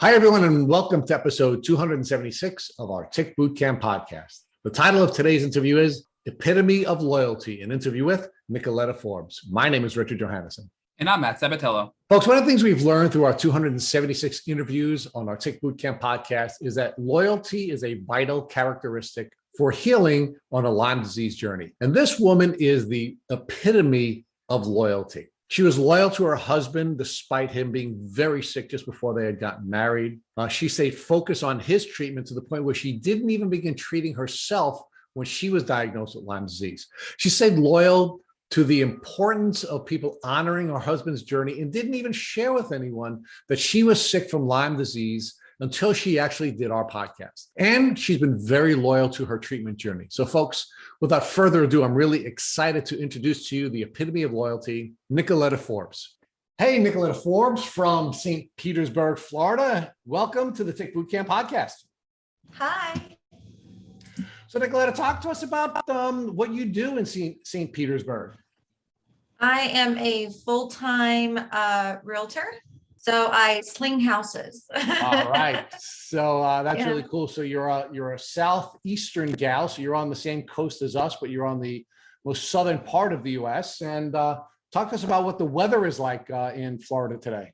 Hi, everyone, and welcome to episode 276 of our Tick Bootcamp podcast. The title of today's interview is Epitome of Loyalty, an interview with Nicoleta Forbes. My name is Richard Johannesson. And I'm Matt Sabatello. Folks, one of the things we've learned through our 276 interviews on our Tick Bootcamp podcast is that loyalty is a vital characteristic for healing on a Lyme disease journey. And this woman is the epitome of loyalty. She was loyal to her husband despite him being very sick just before they had gotten married. She stayed focused on his treatment to the point where she didn't even begin treating herself when she was diagnosed with Lyme disease. She stayed loyal to the importance of people honoring her husband's journey and didn't even share with anyone that she was sick from Lyme disease until she actually did our podcast. And she's been very loyal to her treatment journey. So folks, without further ado, I'm really excited to introduce to you the epitome of loyalty, Nicoleta Forbes. Hey, Nicoleta Forbes from St. Petersburg, Florida. Welcome to the Tick Bootcamp podcast. Hi. So Nicoleta, talk to us about what you do in St. Petersburg. I am a full-time realtor. So I sling houses. All right. So that's really cool. So you're a southeastern gal. So you're on the same coast as us, but you're on the most southern part of the U.S. And talk to us about what the weather is like in Florida today.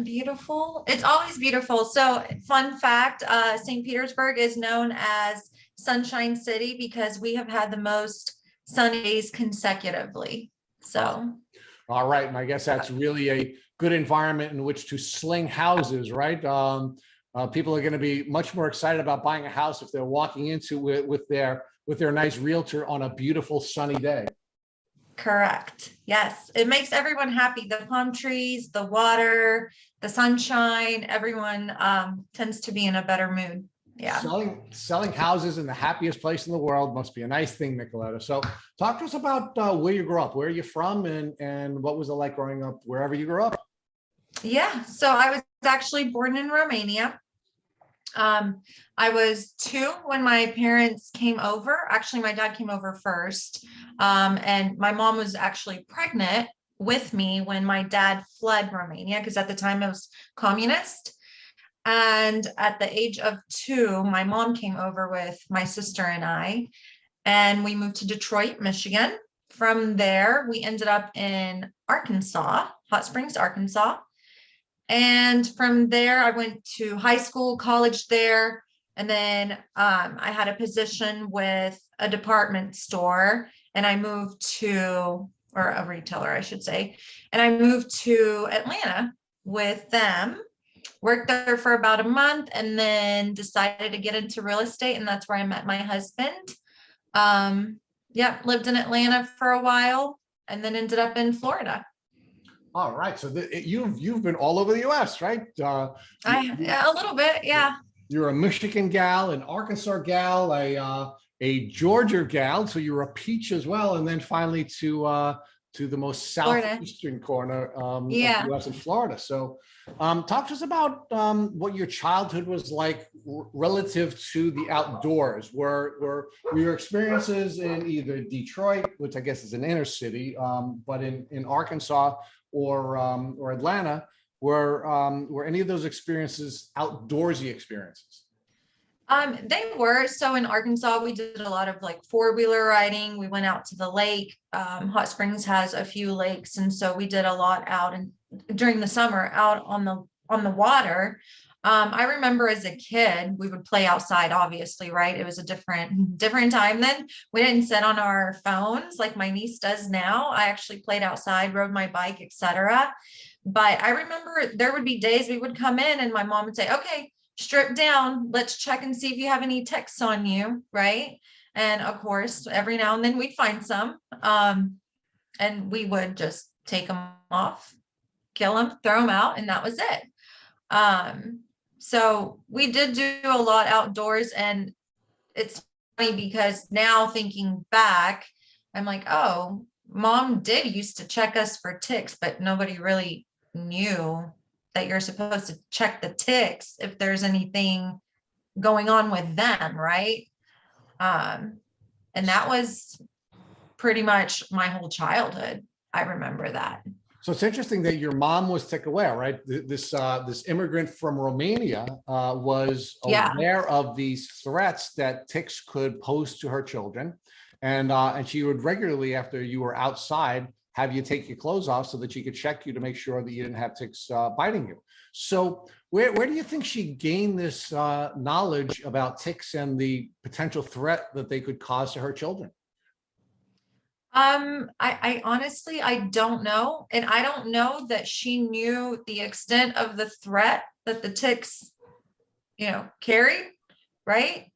Beautiful. It's always beautiful. So fun fact, St. Petersburg is known as Sunshine City because we have had the most sunny days consecutively. So. All right. And I guess that's really a good environment in which to sling houses, right? People are going to be much more excited about buying a house if they're walking into it with their nice realtor on a beautiful sunny day. Correct. Yes. It makes everyone happy. The palm trees, the water, the sunshine, everyone tends to be in a better mood. Yeah. Selling houses in the happiest place in the world must be a nice thing, Nicoleta. So talk to us about where you grew up, where you're from, and what was it like growing up wherever you grew up? Yeah. So I was actually born in Romania. I was 2 when my parents came over. Actually, my dad came over first. And my mom was actually pregnant with me when my dad fled Romania, because at the time it was communist. And at the age of 2, my mom came over with my sister and we moved to Detroit, Michigan. From there, we ended up in Arkansas, Hot Springs, Arkansas. And from there, I went to high school, college there. And then I had a position with a department store and I moved to, or a retailer, I should say. And I moved to Atlanta with them. Worked there for about a month and then decided to get into real estate. And that's where I met my husband. Lived in Atlanta for a while and then ended up in Florida. All right. So you've been all over the U.S., right? Yeah, a little bit. Yeah. You're a Michigan gal, an Arkansas gal, a Georgia gal. So you're a peach as well. And then finally to the most southeastern corner of the U.S. and Florida. So talk to us about what your childhood was like relative to the outdoors. Were your experiences in either Detroit, which I guess is an inner city, but in Arkansas or Atlanta, were any of those experiences outdoorsy experiences? They were. So in Arkansas, we did a lot of like 4-wheeler riding. We went out to the lake. Hot Springs has a few lakes. And so we did a lot out and during the summer out on the water. I remember as a kid, we would play outside, obviously, right? It was a different time then. We didn't sit on our phones like my niece does now. I actually played outside, rode my bike, etc. But I remember there would be days we would come in and my mom would say, okay, strip down, let's check and see if you have any ticks on you, right? And of course, every now and then we'd find some, and we would just take them off, kill them, throw them out, and that was it. So we did do a lot outdoors, and it's funny because now thinking back, I'm like, oh, mom did used to check us for ticks, but nobody really knew that you're supposed to check the ticks if there's anything going on with them, right? And that was pretty much my whole childhood. I remember that. So it's interesting that your mom was tick aware, right? This immigrant from Romania was Yeah. aware of these threats that ticks could pose to her children, and she would regularly, after you were outside, have you take your clothes off so that she could check you to make sure that you didn't have ticks biting you. So where do you think she gained this knowledge about ticks and the potential threat that they could cause to her children? I honestly, I don't know. And I don't know that she knew the extent of the threat that the ticks, carried, right?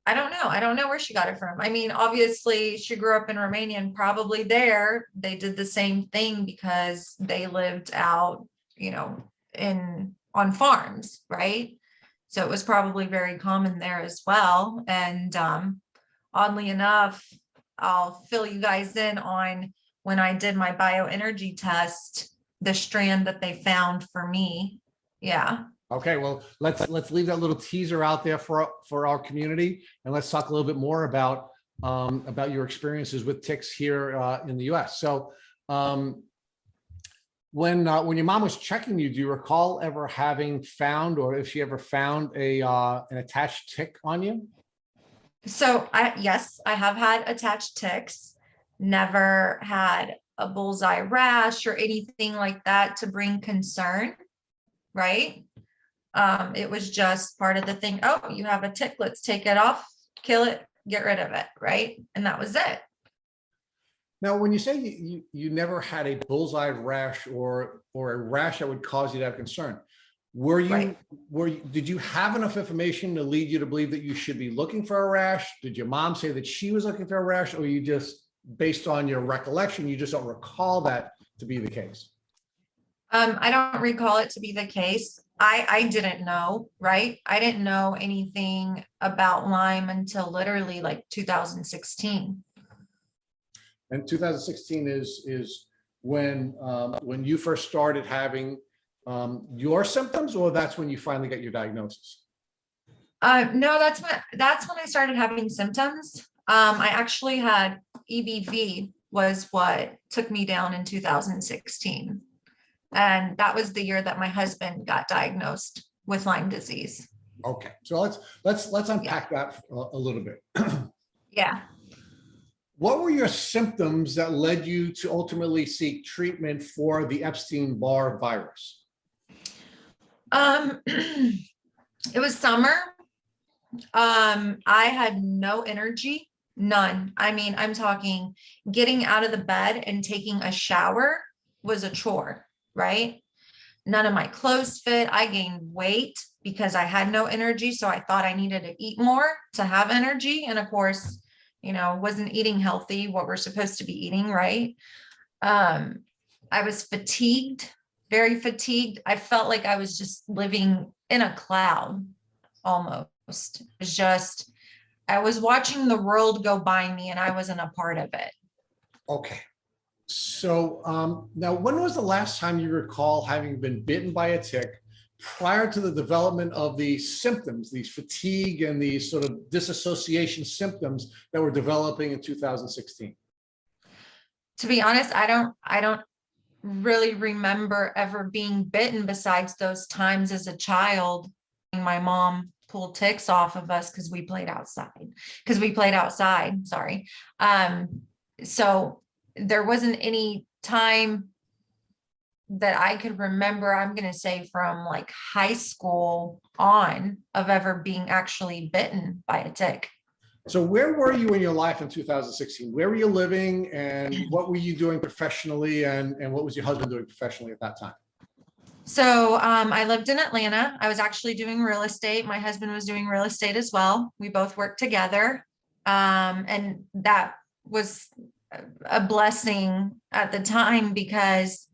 I don't know. I don't know where she got it from. I mean, obviously she grew up in Romania and probably there they did the same thing because they lived out, on farms, right? So it was probably very common there as well. And oddly enough, I'll fill you guys in on when I did my bioenergy test, the strand that they found for me. Yeah. Okay, well, let's leave that little teaser out there for our community, and let's talk a little bit more about your experiences with ticks here in the U.S. So, when your mom was checking you, do you recall ever having found, or if she ever found an attached tick on you? So yes, I have had attached ticks, never had a bullseye rash or anything like that to bring concern, right? It was just part of the thing. Oh, you have a tick, let's take it off, kill it, get rid of it, right? And that was it. Now, when you say you never had a bullseye rash or a rash that would cause you to have concern, Right. did you have enough information to lead you to believe that you should be looking for a rash? Did your mom say that she was looking for a rash, or you just, based on your recollection, you just don't recall that to be the case? I don't recall it to be the case. I didn't know, right? I didn't know anything about Lyme until literally like 2016. And 2016 is when you first started having your symptoms, or that's when you finally got your diagnosis? No, that's when I started having symptoms. I actually had EBV was what took me down in 2016. And that was the year that my husband got diagnosed with Lyme disease. Okay, so let's unpack that a little bit. Yeah. What were your symptoms that led you to ultimately seek treatment for the Epstein-Barr virus? It was summer. I had no energy, none. I mean, I'm talking getting out of the bed and taking a shower was a chore, right? None of my clothes fit. I gained weight because I had no energy. So I thought I needed to eat more to have energy. And of course, wasn't eating healthy, what we're supposed to be eating, right? I was fatigued, very fatigued. I felt like I was just living in a cloud almost. It was just, I was watching the world go by me and I wasn't a part of it. Okay. So now, when was the last time you recall having been bitten by a tick prior to the development of these symptoms, these fatigue and these sort of disassociation symptoms that were developing in 2016? To be honest, I don't really remember ever being bitten besides those times as a child. My mom pulled ticks off of us because we played outside. Sorry. So there wasn't any time that I could remember, I'm going to say from like high school on, of ever being actually bitten by a tick. So where were you in your life in 2016? Where were you living, and what were you doing professionally, and what was your husband doing professionally at that time? So I lived in Atlanta. I was actually doing real estate. My husband was doing real estate as well. We both worked together. And that was a blessing at the time, because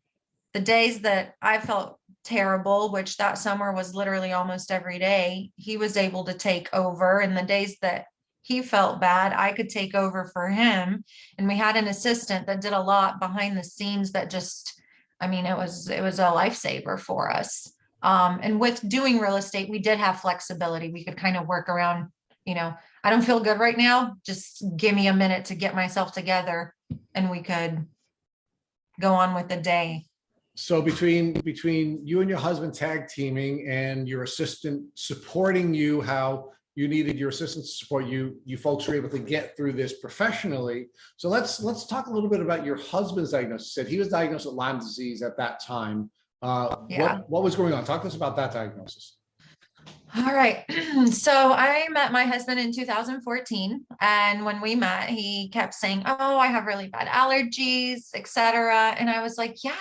the days that I felt terrible, which that summer was literally almost every day, he was able to take over. And the days that he felt bad, I could take over for him. And we had an assistant that did a lot behind the scenes that just, I mean, it was a lifesaver for us. And with doing real estate, we did have flexibility. We could kind of work around, I don't feel good right now. Just give me a minute to get myself together, and we could go on with the day. So between you and your husband tag teaming and your assistant supporting you, how you needed your assistant to support you, you folks were able to get through this professionally. So let's talk a little bit about your husband's diagnosis. You said he was diagnosed with Lyme disease at that time. Yeah. What was going on? Talk to us about that diagnosis. All right. So I met my husband in 2014. And when we met, he kept saying, oh, I have really bad allergies, etc. And I was like, yeah,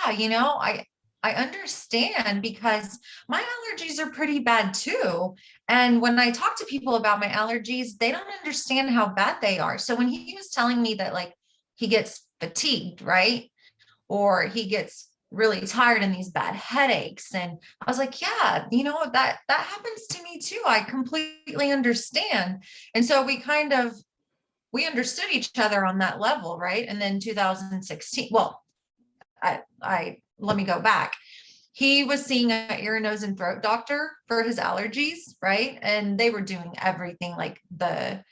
I understand because my allergies are pretty bad too. And when I talk to people about my allergies, they don't understand how bad they are. So when he was telling me that like he gets fatigued, right? Or he gets really tired and these bad headaches. And I was like, yeah, that happens to me too. I completely understand. And so we understood each other on that level, right? And then 2016, well, I let me go back. He was seeing an ear, nose, and throat doctor for his allergies, right? And they were doing everything like the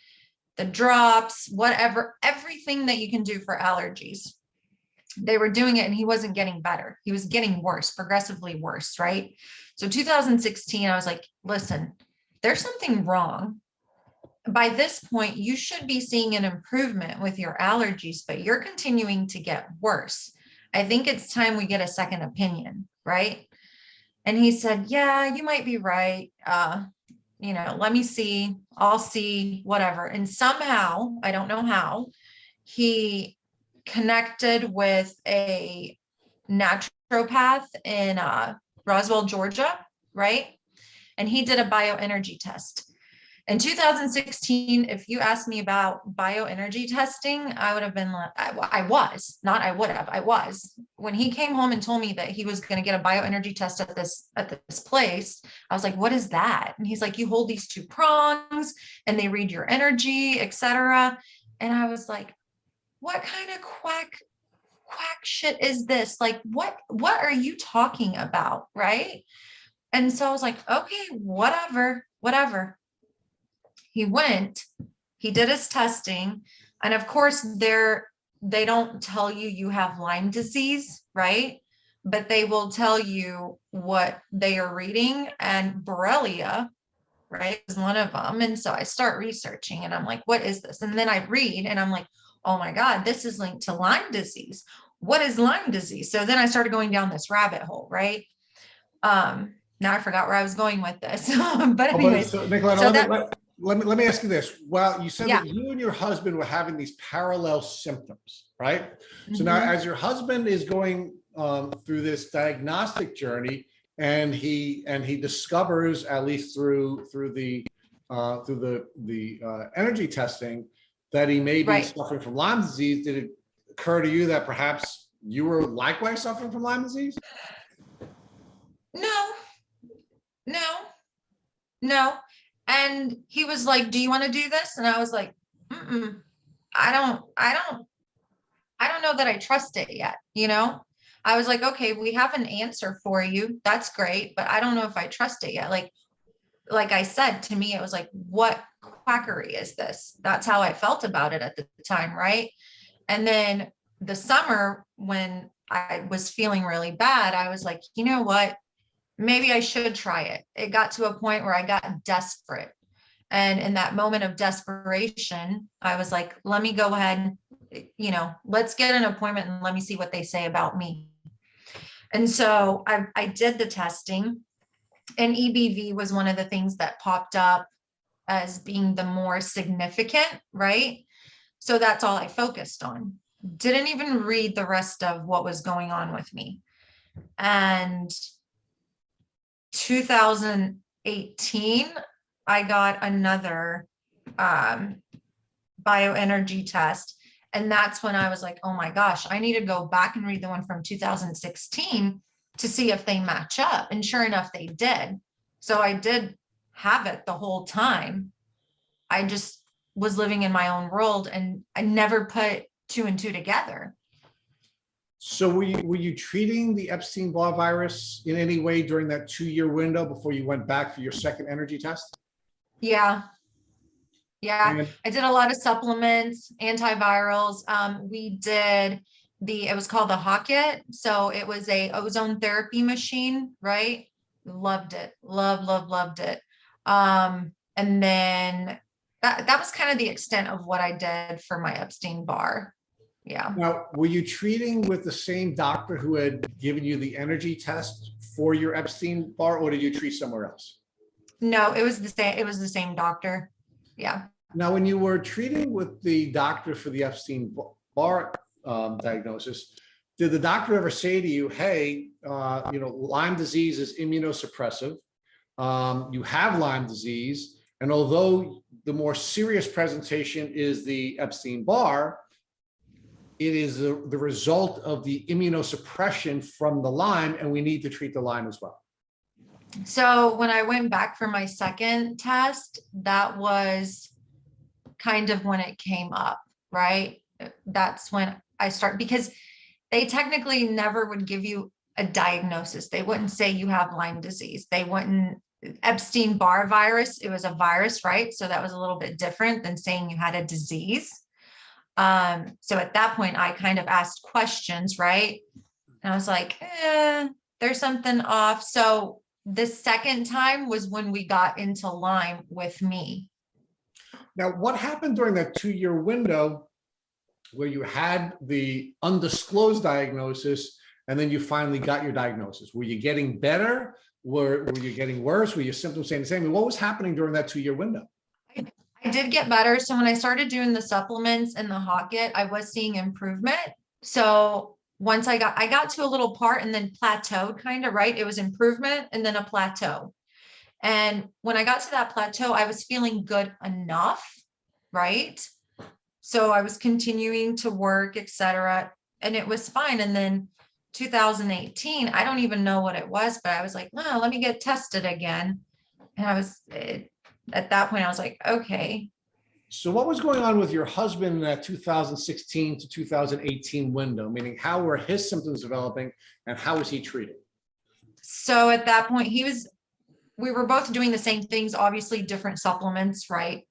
drops, whatever, everything that you can do for allergies. They were doing it and he wasn't getting better. He was getting worse, progressively worse, right? So 2016, I was like, listen, there's something wrong. By this point, you should be seeing an improvement with your allergies, but you're continuing to get worse. I think it's time we get a second opinion, right? And he said, yeah, you might be right. Let me see. I'll see, whatever. And somehow, I don't know how, he connected with a naturopath in Roswell, Georgia, right? And he did a bioenergy test. In 2016, if you asked me about bioenergy testing, I would have been like, I was. When he came home and told me that he was going to get a bioenergy test at this place, I was like, what is that? And he's like, you hold these two prongs and they read your energy, etc. And I was like, what kind of quack shit is this? Like, what are you talking about? Right. And so I was like, okay, whatever. He did his testing. And of course they don't tell you have Lyme disease, right? But they will tell you what they are reading, and Borrelia, right, is one of them. And so I start researching and I'm like, what is this? And then I read and I'm like, oh my God, this is linked to Lyme disease. What is Lyme disease? So then I started going down this rabbit hole, right? Now I forgot where I was going with this. But anyways, so Nicoleta, so let me ask you this. Well, you said yeah. that you and your husband were having these parallel symptoms, right? So Mhm. now as your husband is going through this diagnostic journey, and he discovers, at least through the energy testing, that he may be Right. suffering from Lyme disease, did it occur to you that perhaps you were likewise suffering from Lyme disease? No. And he was like, do you want to do this? And I was like, I don't know that I trust it yet. I was like, okay, we have an answer for you. That's great. But I don't know if I trust it yet. Like I said, to me, it was like, what quackery is this? That's how I felt about it at the time. Right. And then the summer when I was feeling really bad, I was like, you know what? Maybe I should try it. It got to a point where I got desperate. And in that moment of desperation, I was like, let me go ahead, let's get an appointment and let me see what they say about me. And so I did the testing, and EBV was one of the things that popped up as being the more significant, right? So that's all I focused on. Didn't even read the rest of what was going on with me. And 2018, I got another bioenergy test. And that's when I was like, oh my gosh, I need to go back and read the one from 2016 to see if they match up. And sure enough, they did. So I did have it the whole time. I just was living in my own world and I never put two and two together. So were you treating the Epstein-Barr virus in any way during that 2-year window before you went back for your second energy test? Yeah. I did a lot of supplements, antivirals. We did it was called the Hocket. So it was a ozone therapy machine, right? Loved it. Loved it. And then that was kind of the extent of what I did for my Epstein-Barr. Yeah. Now, were you treating with the same doctor who had given you the energy test for your Epstein-Barr, or did you treat somewhere else? No, it was the same. It was the same doctor. Yeah. Now, when you were treating with the doctor for the Epstein-Barr diagnosis, did the doctor ever say to you, hey, Lyme disease is immunosuppressive. You have Lyme disease. And although the more serious presentation is the Epstein-Barr, it is the result of the immunosuppression from the Lyme, and we need to treat the Lyme as well. So when I went back for my second test, that was kind of when it came up, right? That's when I start, because they technically never would give you a diagnosis. They wouldn't say you have Lyme disease. They wouldn't. Epstein-Barr virus, it was a virus, right? So that was a little bit different than saying you had a disease. So at that point, I kind of asked questions, right? And I was like, there's something off. So the second time was when we got into Lyme with me. Now, what happened during that 2-year window where you had the undisclosed diagnosis and then you finally got your diagnosis? Were you getting better? Were you getting worse? Were your symptoms staying the same? What was happening during that 2-year window? I did get better. So when I started doing the supplements and the Hocket, I was seeing improvement. So once I got to a little part and then plateaued kind of, right? It was improvement and then a plateau. And when I got to that plateau, I was feeling good enough, right? So I was continuing to work, etc., and it was fine. And then 2018, I don't even know what it was, but I was like, well, let me get tested again. And at that point, I was like, okay. So what was going on with your husband in that 2016 to 2018 window? Meaning, how were his symptoms developing and how was he treated? So at that point, we were both doing the same things, obviously different supplements, right?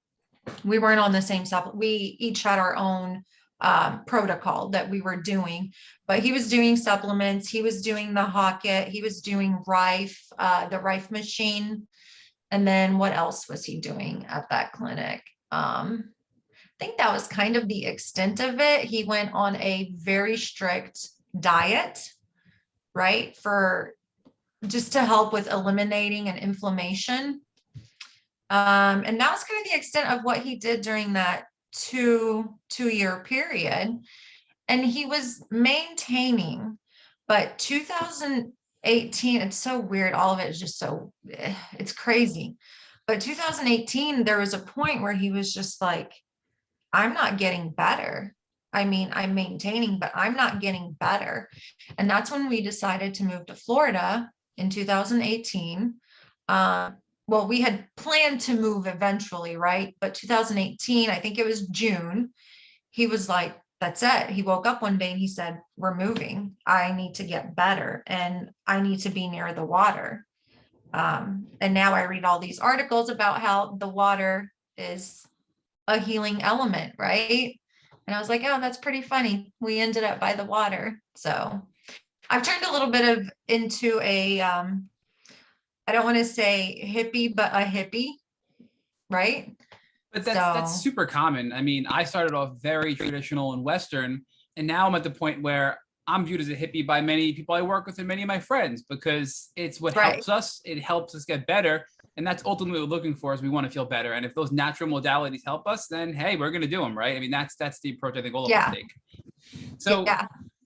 We weren't on the same supplement. We each had our own protocol that we were doing, but he was doing supplements. He was doing the Hocket. He was doing the Rife machine. And then what else was he doing at that clinic? I think that was kind of the extent of it. He went on a very strict diet, right? Just to help with eliminating an inflammation. And that was kind of the extent of what he did during that two-year period. And he was maintaining, but 2018, it's so weird. All of it is just it's crazy. But 2018, there was a point where he was just like, I'm not getting better. I mean, I'm maintaining, but I'm not getting better. And that's when we decided to move to Florida in 2018. Well, we had planned to move eventually, right? But 2018, I think it was June, he was like, that's it. He woke up one day and he said, we're moving. I need to get better and I need to be near the water. And now I read all these articles about how the water is a healing element, right? And I was like, oh, that's pretty funny. We ended up by the water. So I've turned a little bit into a, I don't want to say hippie, but a hippie, right? But that's super common. I mean, I started off very traditional and Western, and now I'm at the point where I'm viewed as a hippie by many people I work with and many of my friends, because it's what helps us. It helps us get better. And that's ultimately what we're looking for, is we want to feel better. And if those natural modalities help us, then hey, we're going to do them, right? I mean, that's the approach I think all of us take. So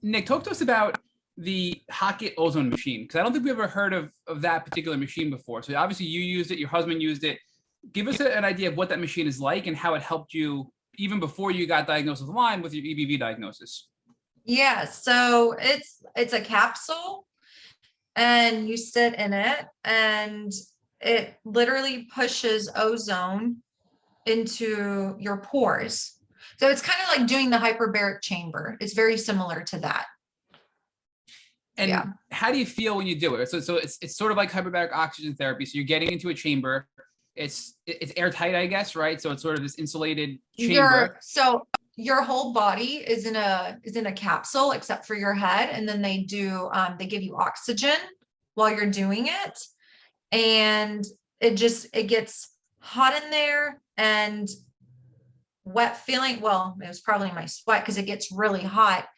Nick, talk to us about the Hocket ozone machine, because I don't think we ever heard of that particular machine before. So obviously you used it, your husband used it. Give us an idea of what that machine is like and how it helped you even before you got diagnosed with Lyme with your EBV diagnosis. Yeah, so it's a capsule and you sit in it and it literally pushes ozone into your pores. So it's kind of like doing the hyperbaric chamber. It's very similar to that. And how do you feel when you do it? So it's sort of like hyperbaric oxygen therapy. So you're getting into a chamber. It's airtight, I guess, right? So it's sort of this insulated chamber. So your whole body is in a capsule except for your head. And then they give you oxygen while you're doing it. And it gets hot in there and wet feeling. Well, it was probably my sweat because it gets really hot.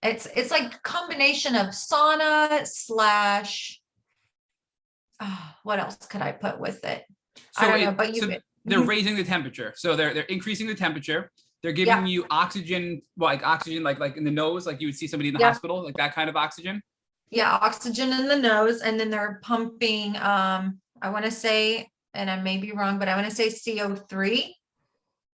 It's like a combination of sauna / what else could I put with it? So I don't know, but they're raising the temperature. So they're increasing the temperature. They're giving you oxygen, like oxygen, like in the nose, like you would see somebody in the hospital, like that kind of oxygen. Yeah, oxygen in the nose, and then they're pumping. I want to say, and I may be wrong, but I want to say CO3,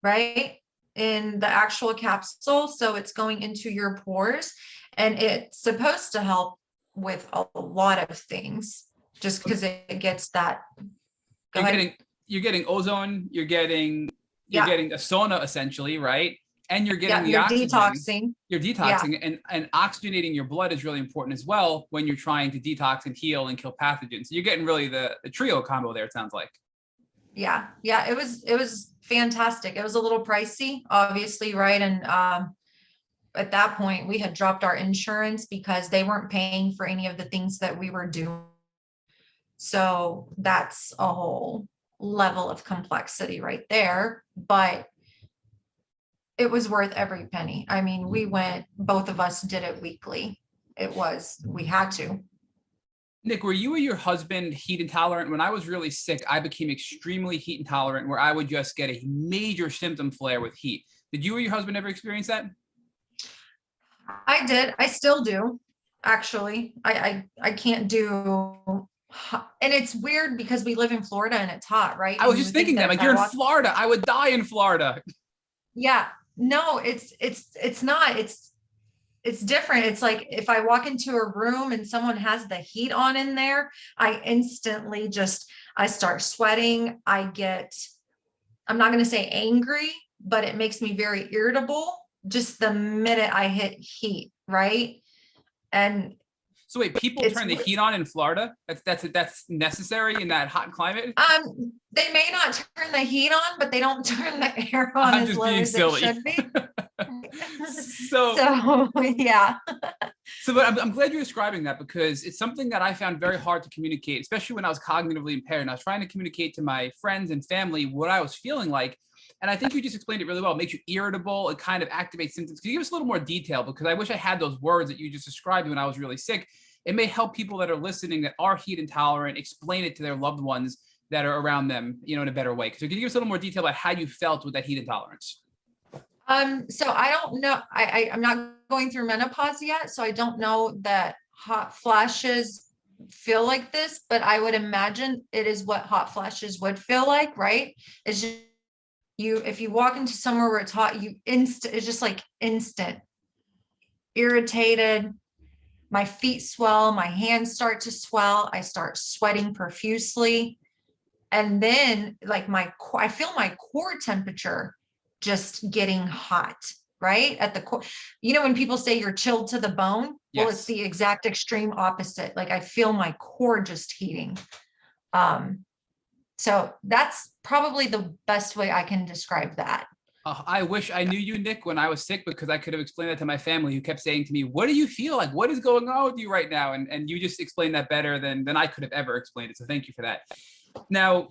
right, in the actual capsule. So it's going into your pores, and it's supposed to help with a lot of things, just because it gets that. You're getting ozone. You're getting a sauna essentially, right? And you're getting the oxygen. Detoxing. You're detoxing, and oxygenating your blood is really important as well when you're trying to detox and heal and kill pathogens. So you're getting really the trio combo there, it sounds like. Yeah, it was fantastic. It was a little pricey, obviously, right? And at that point, we had dropped our insurance because they weren't paying for any of the things that we were doing. So that's a whole level of complexity right there. But it was worth every penny. I mean, both of us did it weekly. We had to. Nick, were you or your husband heat intolerant? When I was really sick, I became extremely heat intolerant where I would just get a major symptom flare with heat. Did you or your husband ever experience that? I did. I still do, actually. I can't do, and it's weird because we live in Florida and it's hot, right? I was just thinking that, like, you're in Florida. I would die in Florida. Yeah, no, it's not. It's different. It's like if I walk into a room and someone has the heat on in there, I instantly I start sweating. I'm not going to say angry, but it makes me very irritable just the minute I hit heat, right? And so wait, people turn the heat on in Florida? That's necessary in that hot climate? They may not turn the heat on, but they don't turn the air on as low as it should be. So yeah. But I'm glad you're describing that because it's something that I found very hard to communicate, especially when I was cognitively impaired and I was trying to communicate to my friends and family what I was feeling like. And I think you just explained it really well. It makes you irritable. It kind of activates symptoms. Can you give us a little more detail? Because I wish I had those words that you just described when I was really sick. It may help people that are listening that are heat intolerant, explain it to their loved ones that are around them, in a better way. So can you give us a little more detail about how you felt with that heat intolerance? So I don't know. I'm not going through menopause yet, so I don't know that hot flashes feel like this, but I would imagine it is what hot flashes would feel like, right? It's just if you walk into somewhere where it's hot, it's just like instant irritated. My feet swell, my hands start to swell, I start sweating profusely. And then like I feel my core temperature just getting hot, right? At the core. When people say you're chilled to the bone, well, it's the exact extreme opposite. Like I feel my core just heating. So that's probably the best way I can describe that. I wish I knew you, Nick, when I was sick, because I could have explained that to my family who kept saying to me, what do you feel like? What is going on with you right now? And you just explained that better than I could have ever explained it. So thank you for that. Now,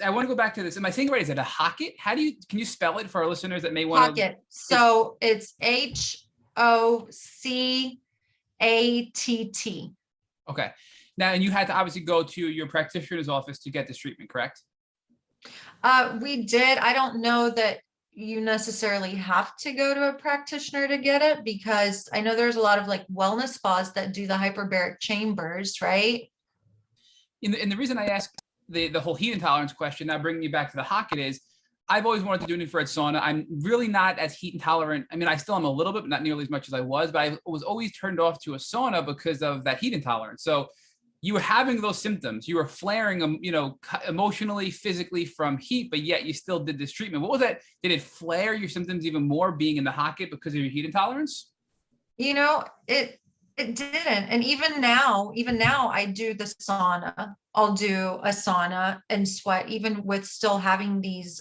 I want to go back to this. Am I saying it right? Is it a Hocket? Can you spell it for our listeners that may want to? Hocket. So it's HOCATT. Okay. Now, and you had to obviously go to your practitioner's office to get this treatment, correct? We did. I don't know that you necessarily have to go to a practitioner to get it, because I know there's a lot of like wellness spas that do the hyperbaric chambers, right? And the reason I asked the whole heat intolerance question, now bringing you back to the Hocket, is I've always wanted to do an infrared sauna. I'm really not as heat intolerant. I mean, I still am a little bit, but not nearly as much as I was, but I was always turned off to a sauna because of that heat intolerance. So you were having those symptoms, you were flaring, emotionally, physically from heat, but yet you still did this treatment. What was that? Did it flare your symptoms even more being in the Hocket because of your heat intolerance? It didn't. And even now I do the sauna. I'll do a sauna and sweat, even with still having these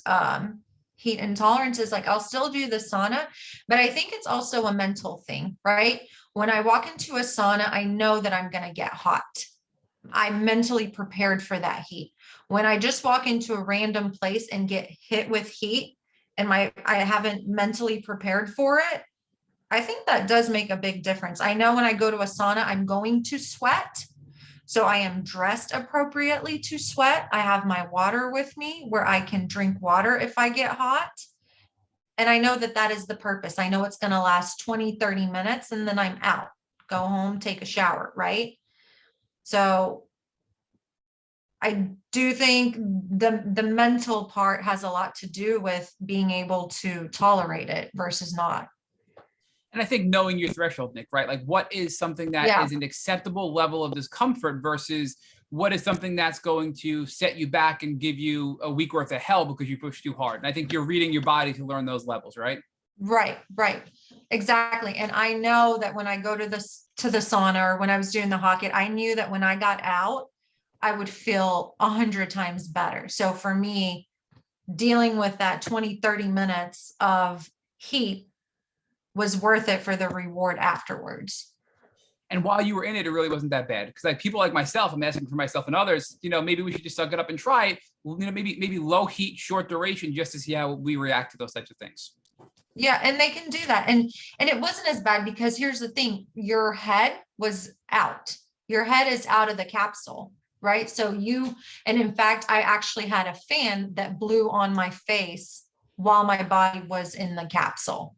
heat intolerances, like I'll still do the sauna, but I think it's also a mental thing, right? When I walk into a sauna, I know that I'm going to get hot. I'm mentally prepared for that heat. When I just walk into a random place and get hit with heat and I haven't mentally prepared for it, I think that does make a big difference. I know when I go to a sauna, I'm going to sweat. So I am dressed appropriately to sweat. I have my water with me where I can drink water if I get hot. And I know that that is the purpose. I know it's going to last 20, 30 minutes and then I'm out, go home, take a shower, right? So I do think the mental part has a lot to do with being able to tolerate it versus not. And I think knowing your threshold, Nick, right? Like what is something that is an acceptable level of discomfort versus what is something that's going to set you back and give you a week worth of hell because you push too hard. And I think you're reading your body to learn those levels, right? Right. Exactly. And I know that when I go to the sauna or when I was doing the Hocket, I knew that when I got out, I would feel 100 times better. So for me, dealing with that 20, 30 minutes of heat was worth it for the reward afterwards. And while you were in it, it really wasn't that bad. Because like people like myself, I'm asking for myself and others, maybe we should just suck it up and try it. Maybe low heat, short duration, just to see how we react to those types of things. Yeah, and they can do that. And it wasn't as bad because here's the thing, your head was out. Your head is out of the capsule, right? So and in fact, I actually had a fan that blew on my face while my body was in the capsule.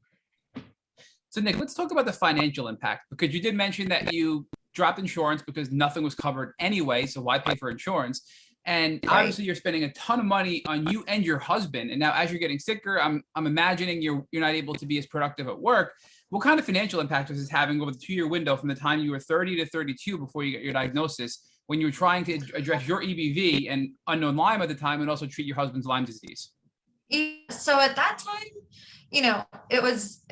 So Nick, let's talk about the financial impact, because you did mention that you dropped insurance because nothing was covered anyway. So why pay for insurance? And obviously you're spending a ton of money on you and your husband. And now as you're getting sicker, I'm imagining you're not able to be as productive at work. What kind of financial impact was this having over the 2-year window from the time you were 30 to 32 before you got your diagnosis, when you were trying to address your EBV and unknown Lyme at the time and also treat your husband's Lyme disease? So at that time, it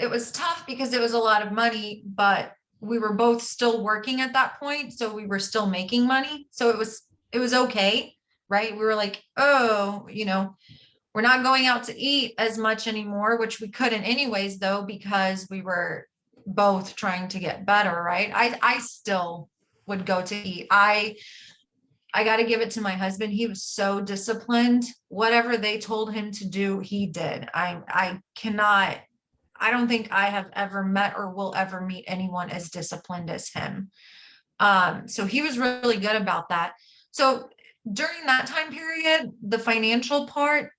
was tough because it was a lot of money, but we were both still working at that point. So we were still making money. So it was okay. Right. We were like, oh, we're not going out to eat as much anymore, which we couldn't anyways, though, because we were both trying to get better. Right. I still would go to eat. I got to give it to my husband. He was so disciplined. Whatever they told him to do, he did. I don't think I have ever met or will ever meet anyone as disciplined as him. So he was really good about that. So during that time period, the financial part,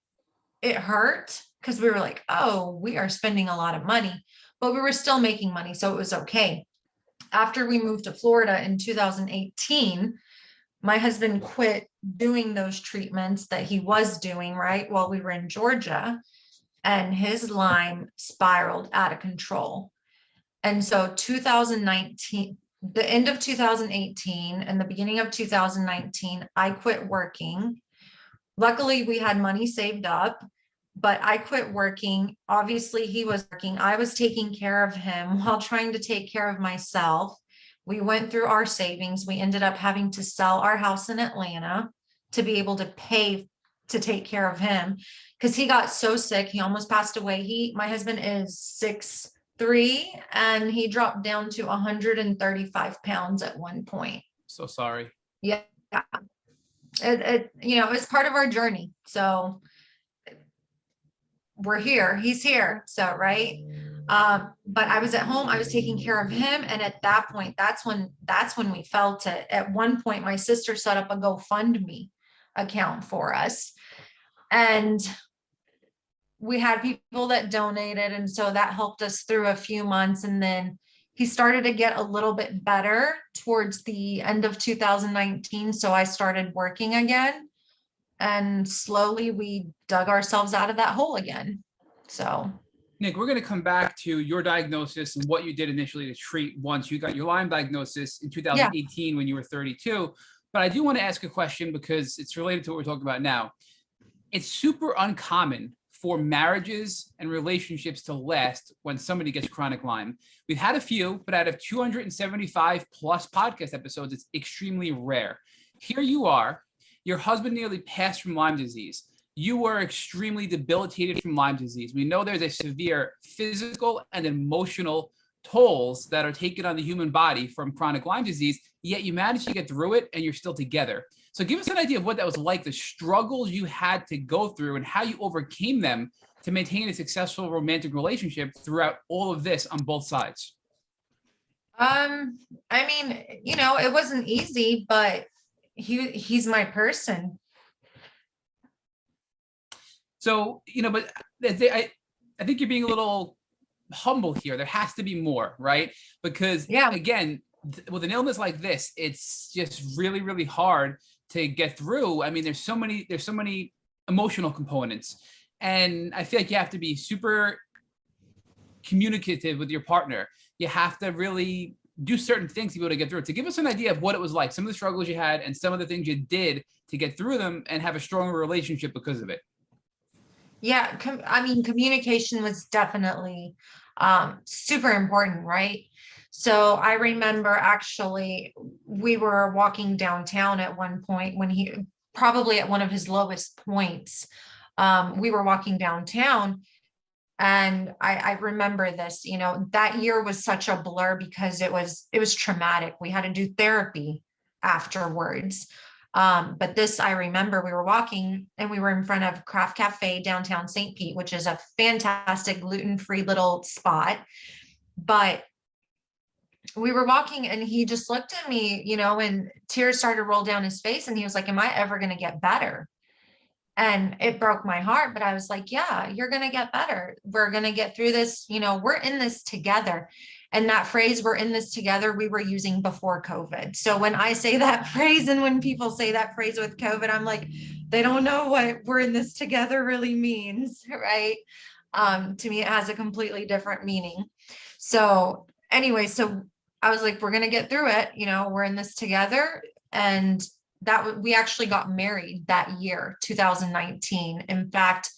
it hurt because we were like, oh, we are spending a lot of money, but we were still making money. So it was okay. After we moved to Florida in 2018, my husband quit doing those treatments that he was doing, right, while we were in Georgia, and his Lyme spiraled out of control. And so 2019, the end of 2018 and the beginning of 2019, I quit working. Luckily, we had money saved up, but I quit working. Obviously, he was working. I was taking care of him while trying to take care of myself. We went through our savings. We ended up having to sell our house in Atlanta to be able to pay to take care of him because he got so sick. He almost passed away. My husband is 6'3" and he dropped down to 135 pounds at one point. So sorry. Yeah. It's part of our journey. So we're here. He's here. So, right. But I was at home, I was taking care of him. And at that point, that's when we felt it. At one point, my sister set up a GoFundMe account for us. And we had people that donated. And so that helped us through a few months. And then he started to get a little bit better towards the end of 2019. So I started working again. And slowly we dug ourselves out of that hole again. So Nick, we're going to come back to your diagnosis and what you did initially to treat once you got your Lyme diagnosis in 2018 when you were 32. But I do want to ask a question because it's related to what we're talking about now. It's super uncommon for marriages and relationships to last when somebody gets chronic Lyme. We've had a few, but out of 275 plus podcast episodes, it's extremely rare. Here you are, your husband nearly passed from Lyme disease. you were extremely debilitated from Lyme disease. We know there's a severe physical and emotional tolls that are taken on the human body from chronic Lyme disease, yet you managed to get through it and you're still together. So give us an idea of what that was like, the struggles you had to go through and how you overcame them to maintain a successful romantic relationship throughout all of this on both sides. I mean, you know, it wasn't easy, but he's my person. So, you know, but I think you're being a little humble here. There has to be more, right? Because again, with an illness like this, it's just really, really hard to get through. I mean, there's so many emotional components, and I feel like you have to be super communicative with your partner. You have to really do certain things to be able to get through it. To give us an idea of what it was like, some of the struggles you had and some of the things you did to get through them and have a stronger relationship because of it. Yeah, I mean, communication was definitely super important, right? So I remember actually we were walking downtown at one point when he probably at one of his lowest points. We were walking downtown, and I remember this, you know, that year was such a blur because it was traumatic. We had to do therapy afterwards. But this, I remember we were walking and we were in front of Craft Cafe downtown St. Pete, which is a fantastic gluten-free little spot. But we were walking and he just looked at me, you know, and tears started to roll down his face. And he was like, am I ever going to get better? And it broke my heart, but I was like, yeah, you're going to get better. We're going to get through this. You know, we're in this together. And that phrase, we're in this together, we were using before COVID. So when I say that phrase and when people say that phrase with COVID, I'm like, they don't know what we're in this together really means, right? To me, it has a completely different meaning. So anyway, so I was like, we're going to get through it. You know, we're in this together. And that we actually got married that year, 2019. In fact,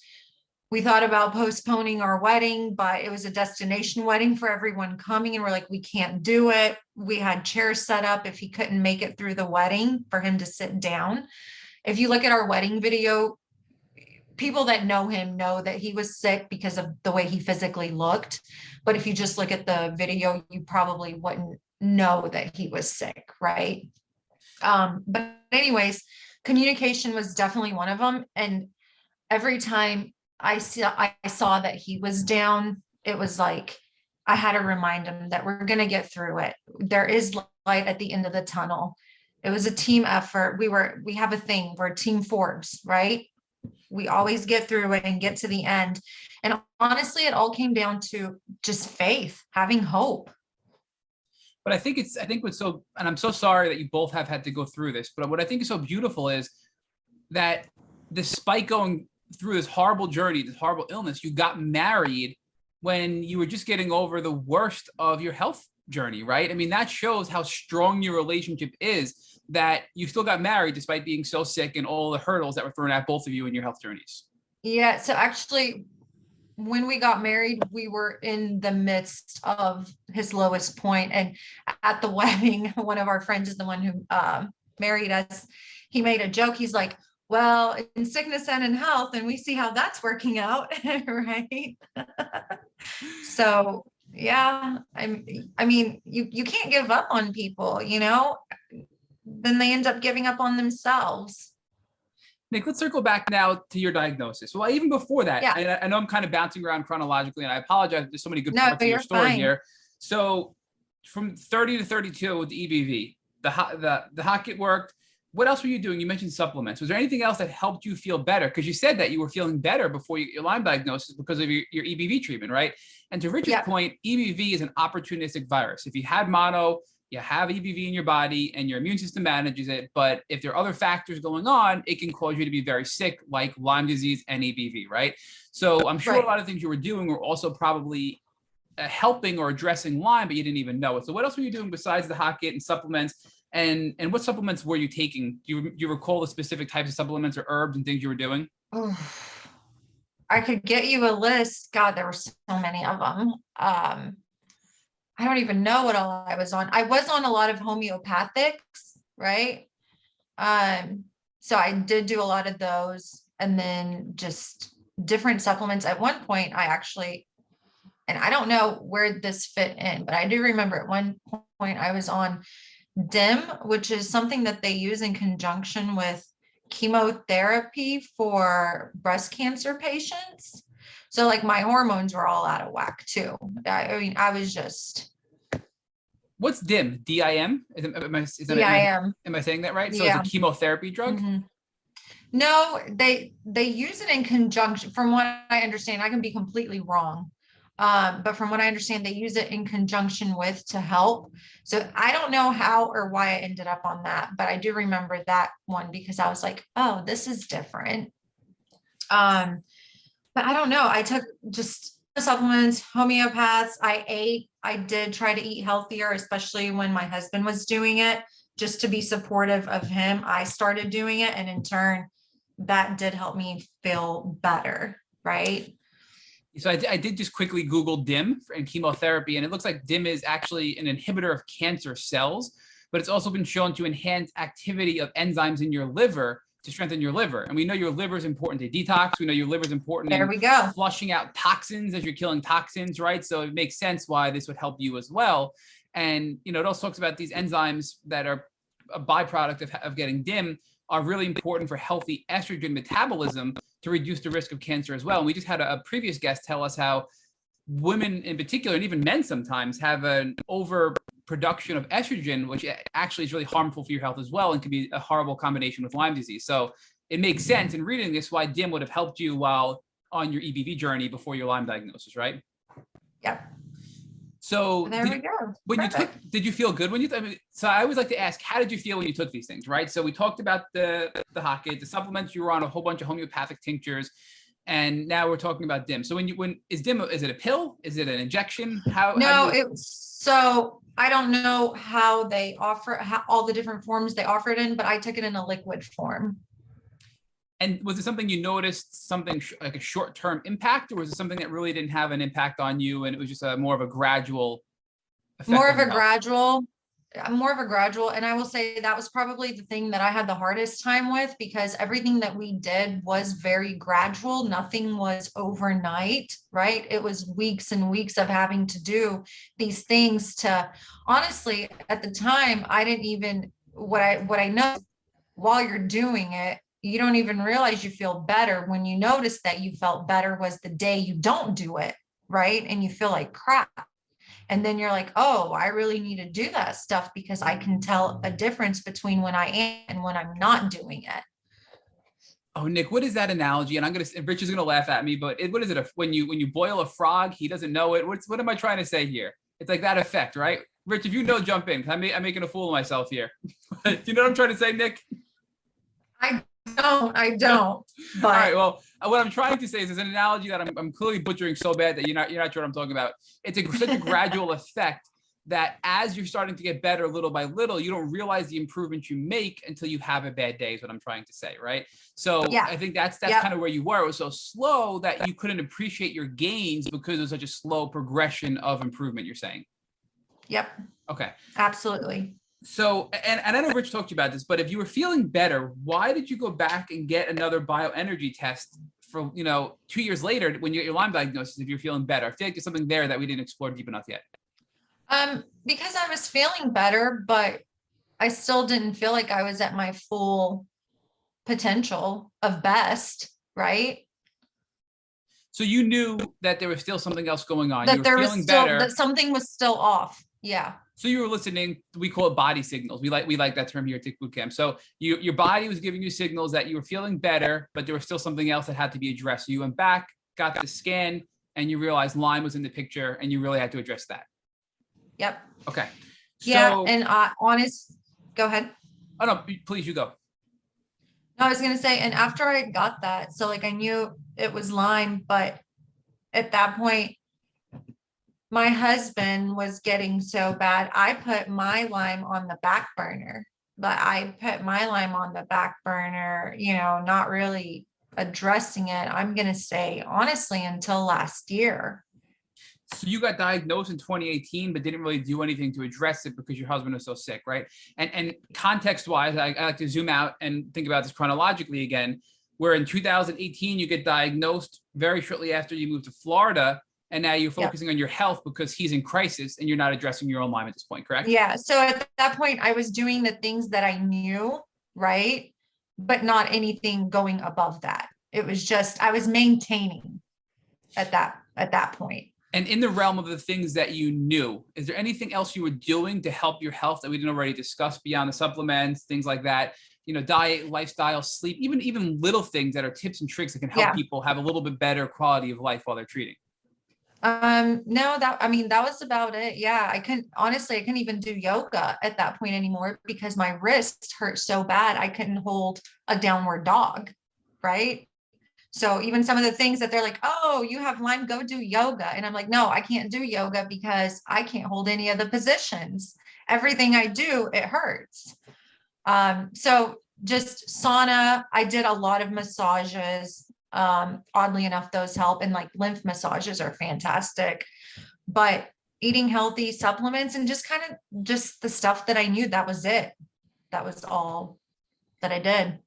we thought about postponing our wedding, but it was a destination wedding for everyone coming. And we're like, we can't do it. We had chairs set up if he couldn't make it through the wedding for him to sit down. If you look at our wedding video, people that know him know that he was sick because of the way he physically looked. But if you just look at the video, you probably wouldn't know that he was sick, right? But anyways, communication was definitely one of them. And every time I saw that he was down, it was like, I had to remind him that we're going to get through it. There is light at the end of the tunnel. It was a team effort. We have a thing, we're Team Forbes, right? We always get through it and get to the end. And honestly, it all came down to just faith, having hope. But I think what's so, and I'm so sorry that you both have had to go through this, but what I think is so beautiful is that despite going through this horrible journey, this horrible illness, you got married when you were just getting over the worst of your health journey, right? I mean, that shows how strong your relationship is, that you still got married despite being so sick and all the hurdles that were thrown at both of you in your health journeys. Yeah. So actually, when we got married, we were in the midst of his lowest point. And at the wedding, one of our friends is the one who married us. He made a joke. He's like, well, in sickness and in health, and we see how that's working out, right? So, yeah, I mean, you can't give up on people, you know, then they end up giving up on themselves. Nick, let's circle back now to your diagnosis. Well, even before that, I know I'm kind of bouncing around chronologically, and I apologize. There's so many good parts of your story here. So from 30 to 32 with the EBV, the Hockett worked. What else were you doing? You mentioned supplements. Was there anything else that helped you feel better? Because you said that you were feeling better before your Lyme diagnosis because of your EBV treatment, right? And to Richard's point, EBV is an opportunistic virus. If you had mono, you have EBV in your body and your immune system manages it. But if there are other factors going on, it can cause you to be very sick, like Lyme disease and EBV, right? So I'm sure a lot of things you were doing were also probably helping or addressing Lyme, but you didn't even know it. So what else were you doing besides the Hockett and supplements? And what supplements were you taking? Do you recall the specific types of supplements or herbs and things you were doing? Oh, I could get you a list. God, there were so many of them. I don't even know what all I was on. I was on a lot of homeopathics, right? So I did do a lot of those. and then just different supplements. At one point, and I don't know where this fit in, but I do remember at one point I was on DIM, which is something that they use in conjunction with chemotherapy for breast cancer patients. So like my hormones were all out of whack too. I mean, I was just. What's DIM? DIM? Am I saying that right? So yeah. It's a chemotherapy drug? Mm-hmm. No, they use it in conjunction. From what I understand, I can be completely wrong. But from what I understand, they use it in conjunction with to help. So I don't know how or why I ended up on that, but I do remember that one because I was like, oh, this is different. But I don't know. I took just supplements, homeopaths. I did try to eat healthier, especially when my husband was doing it, just to be supportive of him. I started doing it, and in turn, that did help me feel better, right? So I did just quickly Google DIM and chemotherapy, and it looks like DIM is actually an inhibitor of cancer cells, but it's also been shown to enhance activity of enzymes in your liver to strengthen your liver. And we know your liver is important to detox. We know your liver is important in flushing out toxins as you're killing toxins, right? So it makes sense why this would help you as well. And, it also talks about these enzymes that are a byproduct of getting DIM are really important for healthy estrogen metabolism to reduce the risk of cancer as well. And we just had a previous guest tell us how women in particular, and even men sometimes, have an overproduction of estrogen, which actually is really harmful for your health as well and can be a horrible combination with Lyme disease. So it makes sense in reading this why DIM would have helped you while on your EBV journey before your Lyme diagnosis, right? Yeah. So there we go. When did you feel good when you? So I always like to ask, how did you feel when you took these things, right? So we talked about the Hockey, the supplements. You were on a whole bunch of homeopathic tinctures, and now we're talking about DIM. So when is DIM? Is it a pill? Is it an injection? So I don't know how they offer all the different forms they offer it in, but I took it in a liquid form. And was it something you noticed, something like a short-term impact, or was it something that really didn't have an impact on you and it was just more of a gradual effect? More of a gradual. And I will say that was probably the thing that I had the hardest time with, because everything that we did was very gradual. Nothing was overnight, right? It was weeks and weeks of having to do these things to, honestly, at the time, I didn't even, what I know while you're doing it, you don't even realize you feel better. When you notice that you felt better was the day you don't do it, right? And you feel like crap. And then you're like, oh, I really need to do that stuff because I can tell a difference between when I am and when I'm not doing it. Oh, Nick, what is that analogy? And Rich is gonna laugh at me, but what is it? When you boil a frog, he doesn't know it. What am I trying to say here? It's like that effect, right? Rich, if you know, jump in. I'm making a fool of myself here. Do you know what I'm trying to say, Nick? I don't. But all right. Well, what I'm trying to say is, there's an analogy that I'm clearly butchering so bad that you're not sure what I'm talking about. It's such a gradual effect that as you're starting to get better little by little, you don't realize the improvements you make until you have a bad day, is what I'm trying to say, right? So yeah. I think that's kind of where you were. It was so slow that you couldn't appreciate your gains because it was such a slow progression of improvement, you're saying? Yep. Okay. Absolutely. So, and I know Rich talked to you about this, but if you were feeling better, why did you go back and get another bioenergy test for, 2 years later when you get your Lyme diagnosis, if you're feeling better? I feel like there's something there that we didn't explore deep enough yet. Because I was feeling better, but I still didn't feel like I was at my full potential of best, right? So you knew that there was still something else going on. That there was still better. That something was still off. Yeah. So you were listening, we call it body signals. We like that term here at Tick Bootcamp. So your body was giving you signals that you were feeling better, but there was still something else that had to be addressed. So you went back, got the scan, and you realized Lyme was in the picture, and you really had to address that. Yep. Okay. Yeah, and go ahead. Oh no, please, you go. No, I was gonna say, and after I got that, so like I knew it was Lyme, but at that point, my husband was getting so bad. I put my Lyme on the back burner, not really addressing it. I'm going to say, honestly, until last year. So you got diagnosed in 2018, but didn't really do anything to address it because your husband was so sick, right? And context wise, I like to zoom out and think about this chronologically again. where in 2018, you get diagnosed very shortly after you moved to Florida. And now you're focusing on your health because he's in crisis and you're not addressing your own Lyme at this point, correct? Yeah. So at that point, I was doing the things that I knew, right? But not anything going above that. It was just, I was maintaining at that point. And in the realm of the things that you knew, is there anything else you were doing to help your health that we didn't already discuss beyond the supplements, things like that? You know, diet, lifestyle, sleep, even little things that are tips and tricks that can help people have a little bit better quality of life while they're treating. No, that was about it. Yeah. I couldn't even do yoga at that point anymore because my wrist hurt so bad. I couldn't hold a downward dog. Right. So even some of the things that they're like, oh, you have Lyme, go do yoga. And I'm like, no, I can't do yoga because I can't hold any of the positions. Everything I do, it hurts. So just sauna, I did a lot of massages. Oddly enough, those help, and like lymph massages are fantastic, but eating healthy supplements and just kind of just the stuff that I knew, that was it. That was all that I did.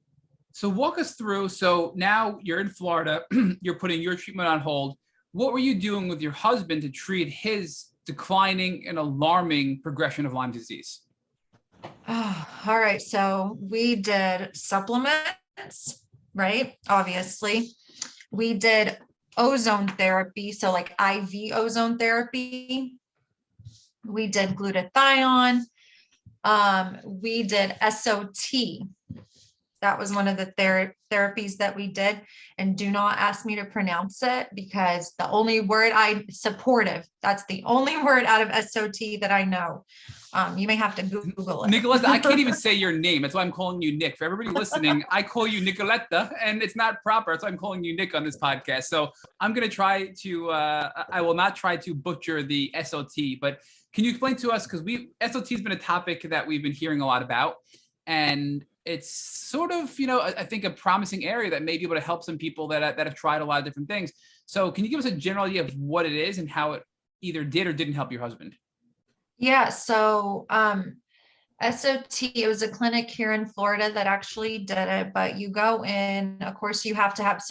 So walk us through. So now you're in Florida, you're putting your treatment on hold. What were you doing with your husband to treat his declining and alarming progression of Lyme disease? Oh, all right. So we did supplements, right? Obviously. We did ozone therapy. So like IV ozone therapy. We did glutathione. We did SOT. That was one of the therapies that we did. And do not ask me to pronounce it because the only word that's the only word out of SOT that I know. You may have to Google it. Nicoleta, I can't even say your name. That's why I'm calling you Nick. For everybody listening, I call you Nicoleta, and it's not proper. That's why I'm calling you Nick on this podcast. So I'm going to try to, I will not try to butcher the SOT, but can you explain to us, because SOT has been a topic that we've been hearing a lot about, and it's sort of, I think a promising area that may be able to help some people that have tried a lot of different things. So can you give us a general idea of what it is and how it either did or didn't help your husband? Yeah. So, SOT, it was a clinic here in Florida that actually did it, but you go in, of course you have to have,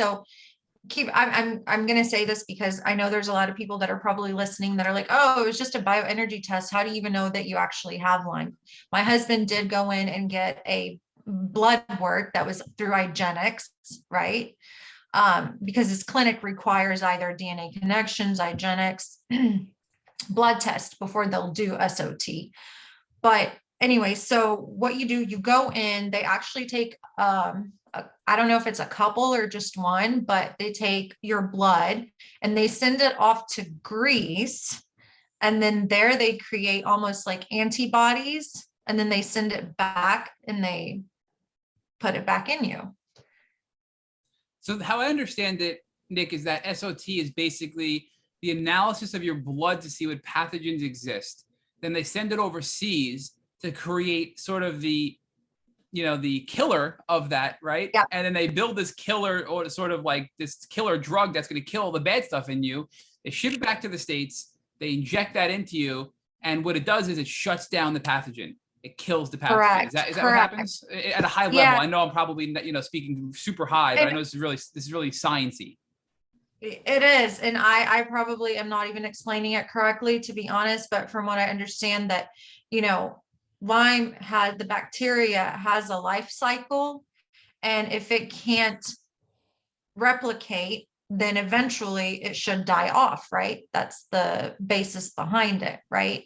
I'm going to say this because I know there's a lot of people that are probably listening that are like, oh, it was just a bioenergy test. How do you even know that you actually have Lyme? My husband did go in and get a blood work that was through IGeneX, right? Because this clinic requires either DNA connections, IGeneX, blood test before they'll do SOT. But anyway, so what you do, you go in, they actually take, I don't know if it's a couple or just one, but they take your blood and they send it off to Greece. And then there they create almost like antibodies, and then they send it back and they put it back in you. So how I understand it, Nick, is that SOT is basically the analysis of your blood to see what pathogens exist. Then they send it overseas to create sort of the killer of that, right? Yeah. And then they build this killer, or sort of like this killer drug that's going to kill the bad stuff in you. They ship it back to the States. They inject that into you. And what it does is it shuts down the pathogen. It kills the pathogen. Correct. Is that what happens at a high level? Yeah. I know I'm probably, speaking super high, but I know this is really sciencey. It is. And I probably am not even explaining it correctly, to be honest, but from what I understand that, Lyme the bacteria has a life cycle, and if it can't replicate, then eventually it should die off, right? That's the basis behind it, right?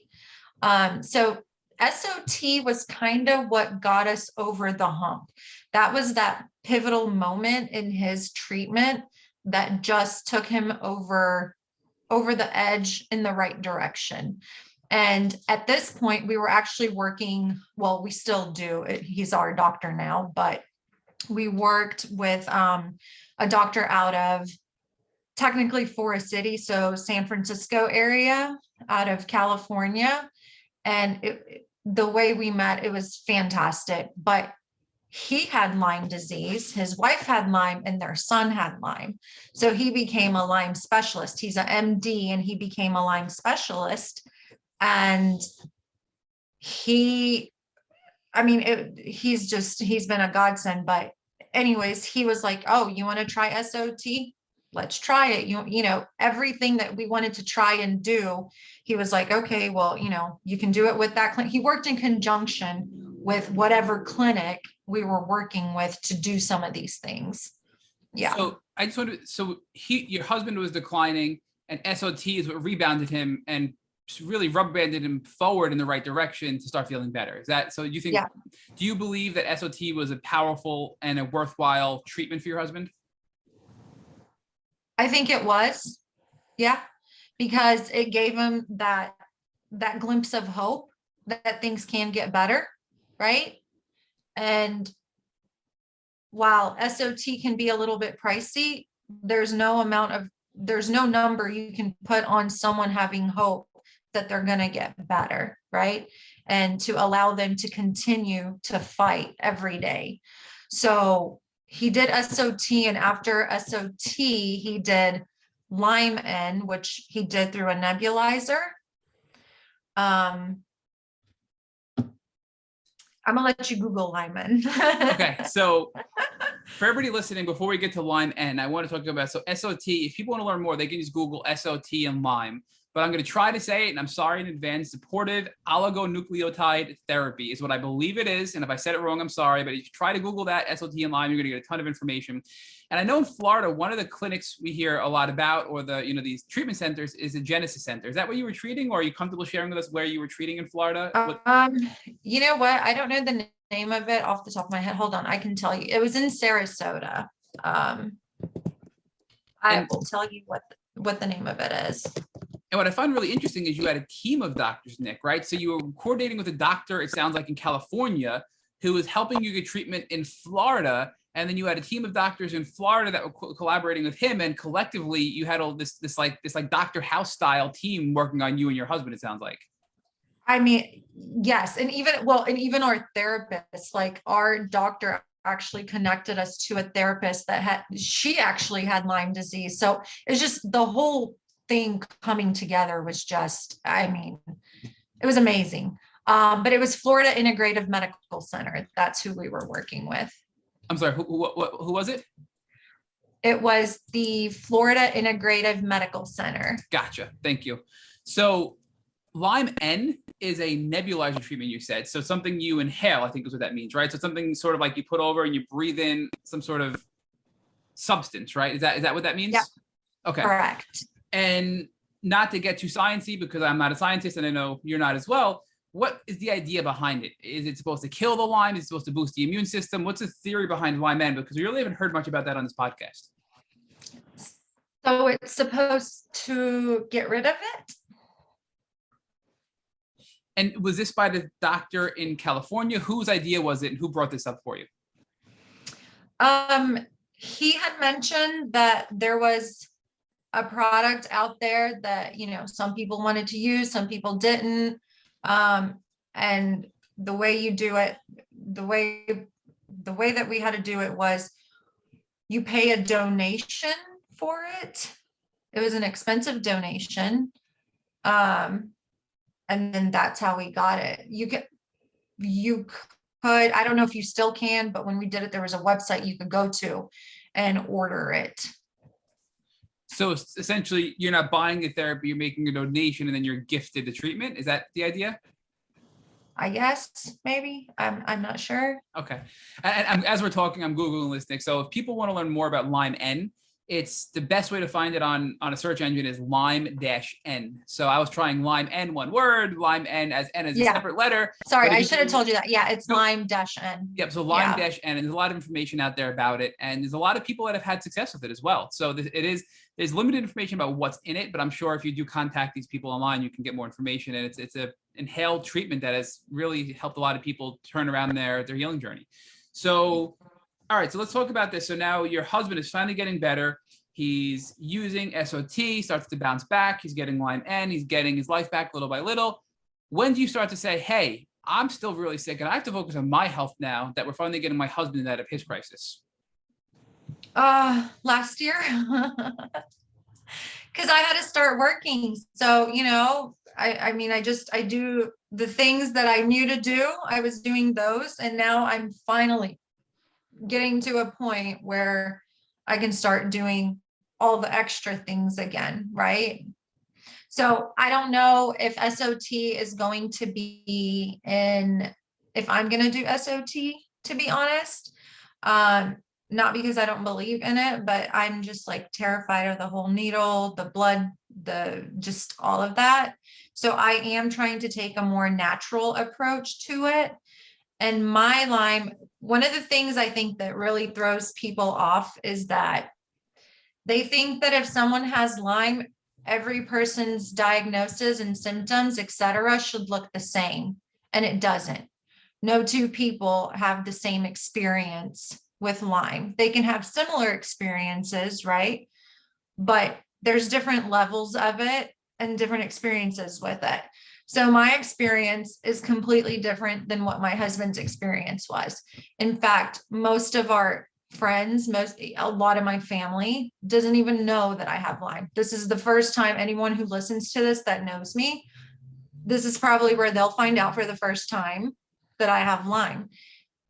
So SOT was kind of what got us over the hump. That was that pivotal moment in his treatment that just took him over the edge in the right direction. And at this point, we were actually working, well, we still do. He's our doctor now, but we worked with a doctor out of technically Forest City, so San Francisco area, out of California. And the way we met, it was fantastic. But he had Lyme disease, his wife had Lyme, and their son had Lyme. So he became a Lyme specialist. He's an MD, and he became a Lyme specialist. And he's been a godsend, but anyways, he was like, oh, you want to try SOT? Let's try it. You know, everything that we wanted to try and do, he was like, okay, well, you know, you can do it with that clinic. He worked in conjunction with whatever clinic we were working with to do some of these things. Yeah. So I just wanted, so your husband was declining, and SOT is what rebounded him and really rubber banded him forward in the right direction to start feeling better. Is that, so you think, do you believe that SOT was a powerful and a worthwhile treatment for your husband? I think it was, yeah, because it gave him that glimpse of hope that things can get better, right? And while SOT can be a little bit pricey, there's no number you can put on someone having hope that they're going to get better, right? And to allow them to continue to fight every day. So he did SOT, and after SOT, he did Lyme, which he did through a nebulizer. I'm gonna let you Google Lyme. Okay, so for everybody listening, before we get to Lyme, I want to talk about, so SOT, if people want to learn more, they can just Google SOT and Lyme. But I'm going to try to say it, and I'm sorry in advance, supportive oligonucleotide therapy is what I believe it is. And if I said it wrong, I'm sorry, but if you try to Google that, SOT and Lyme, you're going to get a ton of information. And I know in Florida, one of the clinics we hear a lot about, or the, you know, these treatment centers, is the Genesis Center. Is that what you were treating, or are you comfortable sharing with us where you were treating in Florida? You know what? I don't know the name of it off the top of my head. Hold on, I can tell you. It was in Sarasota. I will tell you what the name of it is. And what I find really interesting is you had a team of doctors, Nick, right? So you were coordinating with a doctor, it sounds like in California, who was helping you get treatment in Florida. And then you had a team of doctors in Florida that were collaborating with him. And collectively, you had all this Dr. House style team working on you and your husband, it sounds like. I mean, yes. And even our therapist, like our doctor actually connected us to a therapist that she actually had Lyme disease. So it's just the whole thing coming together was just, I mean, it was amazing. But it was Florida Integrative Medical Center. That's who we were working with. I'm sorry, who was it? It was the Florida Integrative Medical Center. Gotcha. Thank you. So Lyme is a nebulizer treatment, you said. So something you inhale, I think is what that means, right? So something sort of like you put over and you breathe in some sort of substance, right? Is that what that means? Yep. Okay. Correct. And not to get too sciencey, because I'm not a scientist and I know you're not as well, what is the idea behind it? Is it supposed to kill the Lyme? Is it supposed to boost the immune system? What's the theory behind Lyme? Because we really haven't heard much about that on this podcast. So it's supposed to get rid of it. And was this by the doctor in California? Whose idea was it, and who brought this up for you? He had mentioned that there was a product out there that, you know, some people wanted to use, some people didn't. And the way you do it, the way that we had to do it was you pay a donation for it. It was an expensive donation. And then that's how we got it. You could, I don't know if you still can, but when we did it, there was a website you could go to and order it. So essentially, you're not buying the therapy, you're making a donation, and then you're gifted the treatment. Is that the idea? I guess, maybe. I'm not sure. Okay. And as we're talking, I'm Googling this, Nick. So if people want to learn more about Lyme, it's the best way to find it on a search engine is Lyme-N. So I was trying Lyme N, one word, Lyme N as a separate letter. Sorry, I should have told you that. Yeah, it's Lyme-N. Yep. So Lyme-N, and there's a lot of information out there about it. And there's a lot of people that have had success with it as well. So there's limited information about what's in it, but I'm sure if you do contact these people online, you can get more information. And it's a inhaled treatment that has really helped a lot of people turn around their healing journey. So, all right, so let's talk about this. So now your husband is finally getting better. He's using SOT, starts to bounce back. He's getting Lyme-N. He's getting his life back little by little. When do you start to say, hey, I'm still really sick and I have to focus on my health now that we're finally getting my husband out of his crisis? Last year, because I had to start working. So, you know, I do the things that I knew to do. I was doing those, and now I'm finally getting to a point where I can start doing all the extra things again, right? So I don't know if SOT is going to be if I'm going to do SOT, to be honest. Not because I don't believe in it, but I'm just like terrified of the whole needle, the blood, just all of that. So I am trying to take a more natural approach to it. And my Lyme, one of the things I think that really throws people off is that they think that if someone has Lyme, every person's diagnosis and symptoms, etc., should look the same. And it doesn't. No two people have the same experience with Lyme. They can have similar experiences, right? But there's different levels of it and different experiences with it. So my experience is completely different than what my husband's experience was. In fact, most of our friends, a lot of my family doesn't even know that I have Lyme. This is the first time anyone who listens to this that knows me, this is probably where they'll find out for the first time that I have Lyme.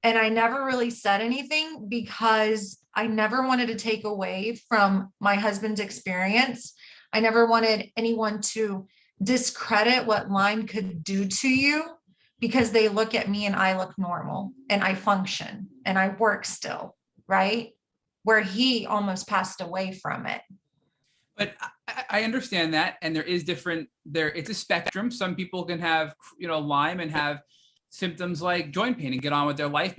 And I never really said anything because I never wanted to take away from my husband's experience. I never wanted anyone to discredit what Lyme could do to you because they look at me and I look normal and I function and I work still, right? Where he almost passed away from it. But I understand that. And it's a spectrum. Some people can have, Lyme and have symptoms like joint pain and get on with their life,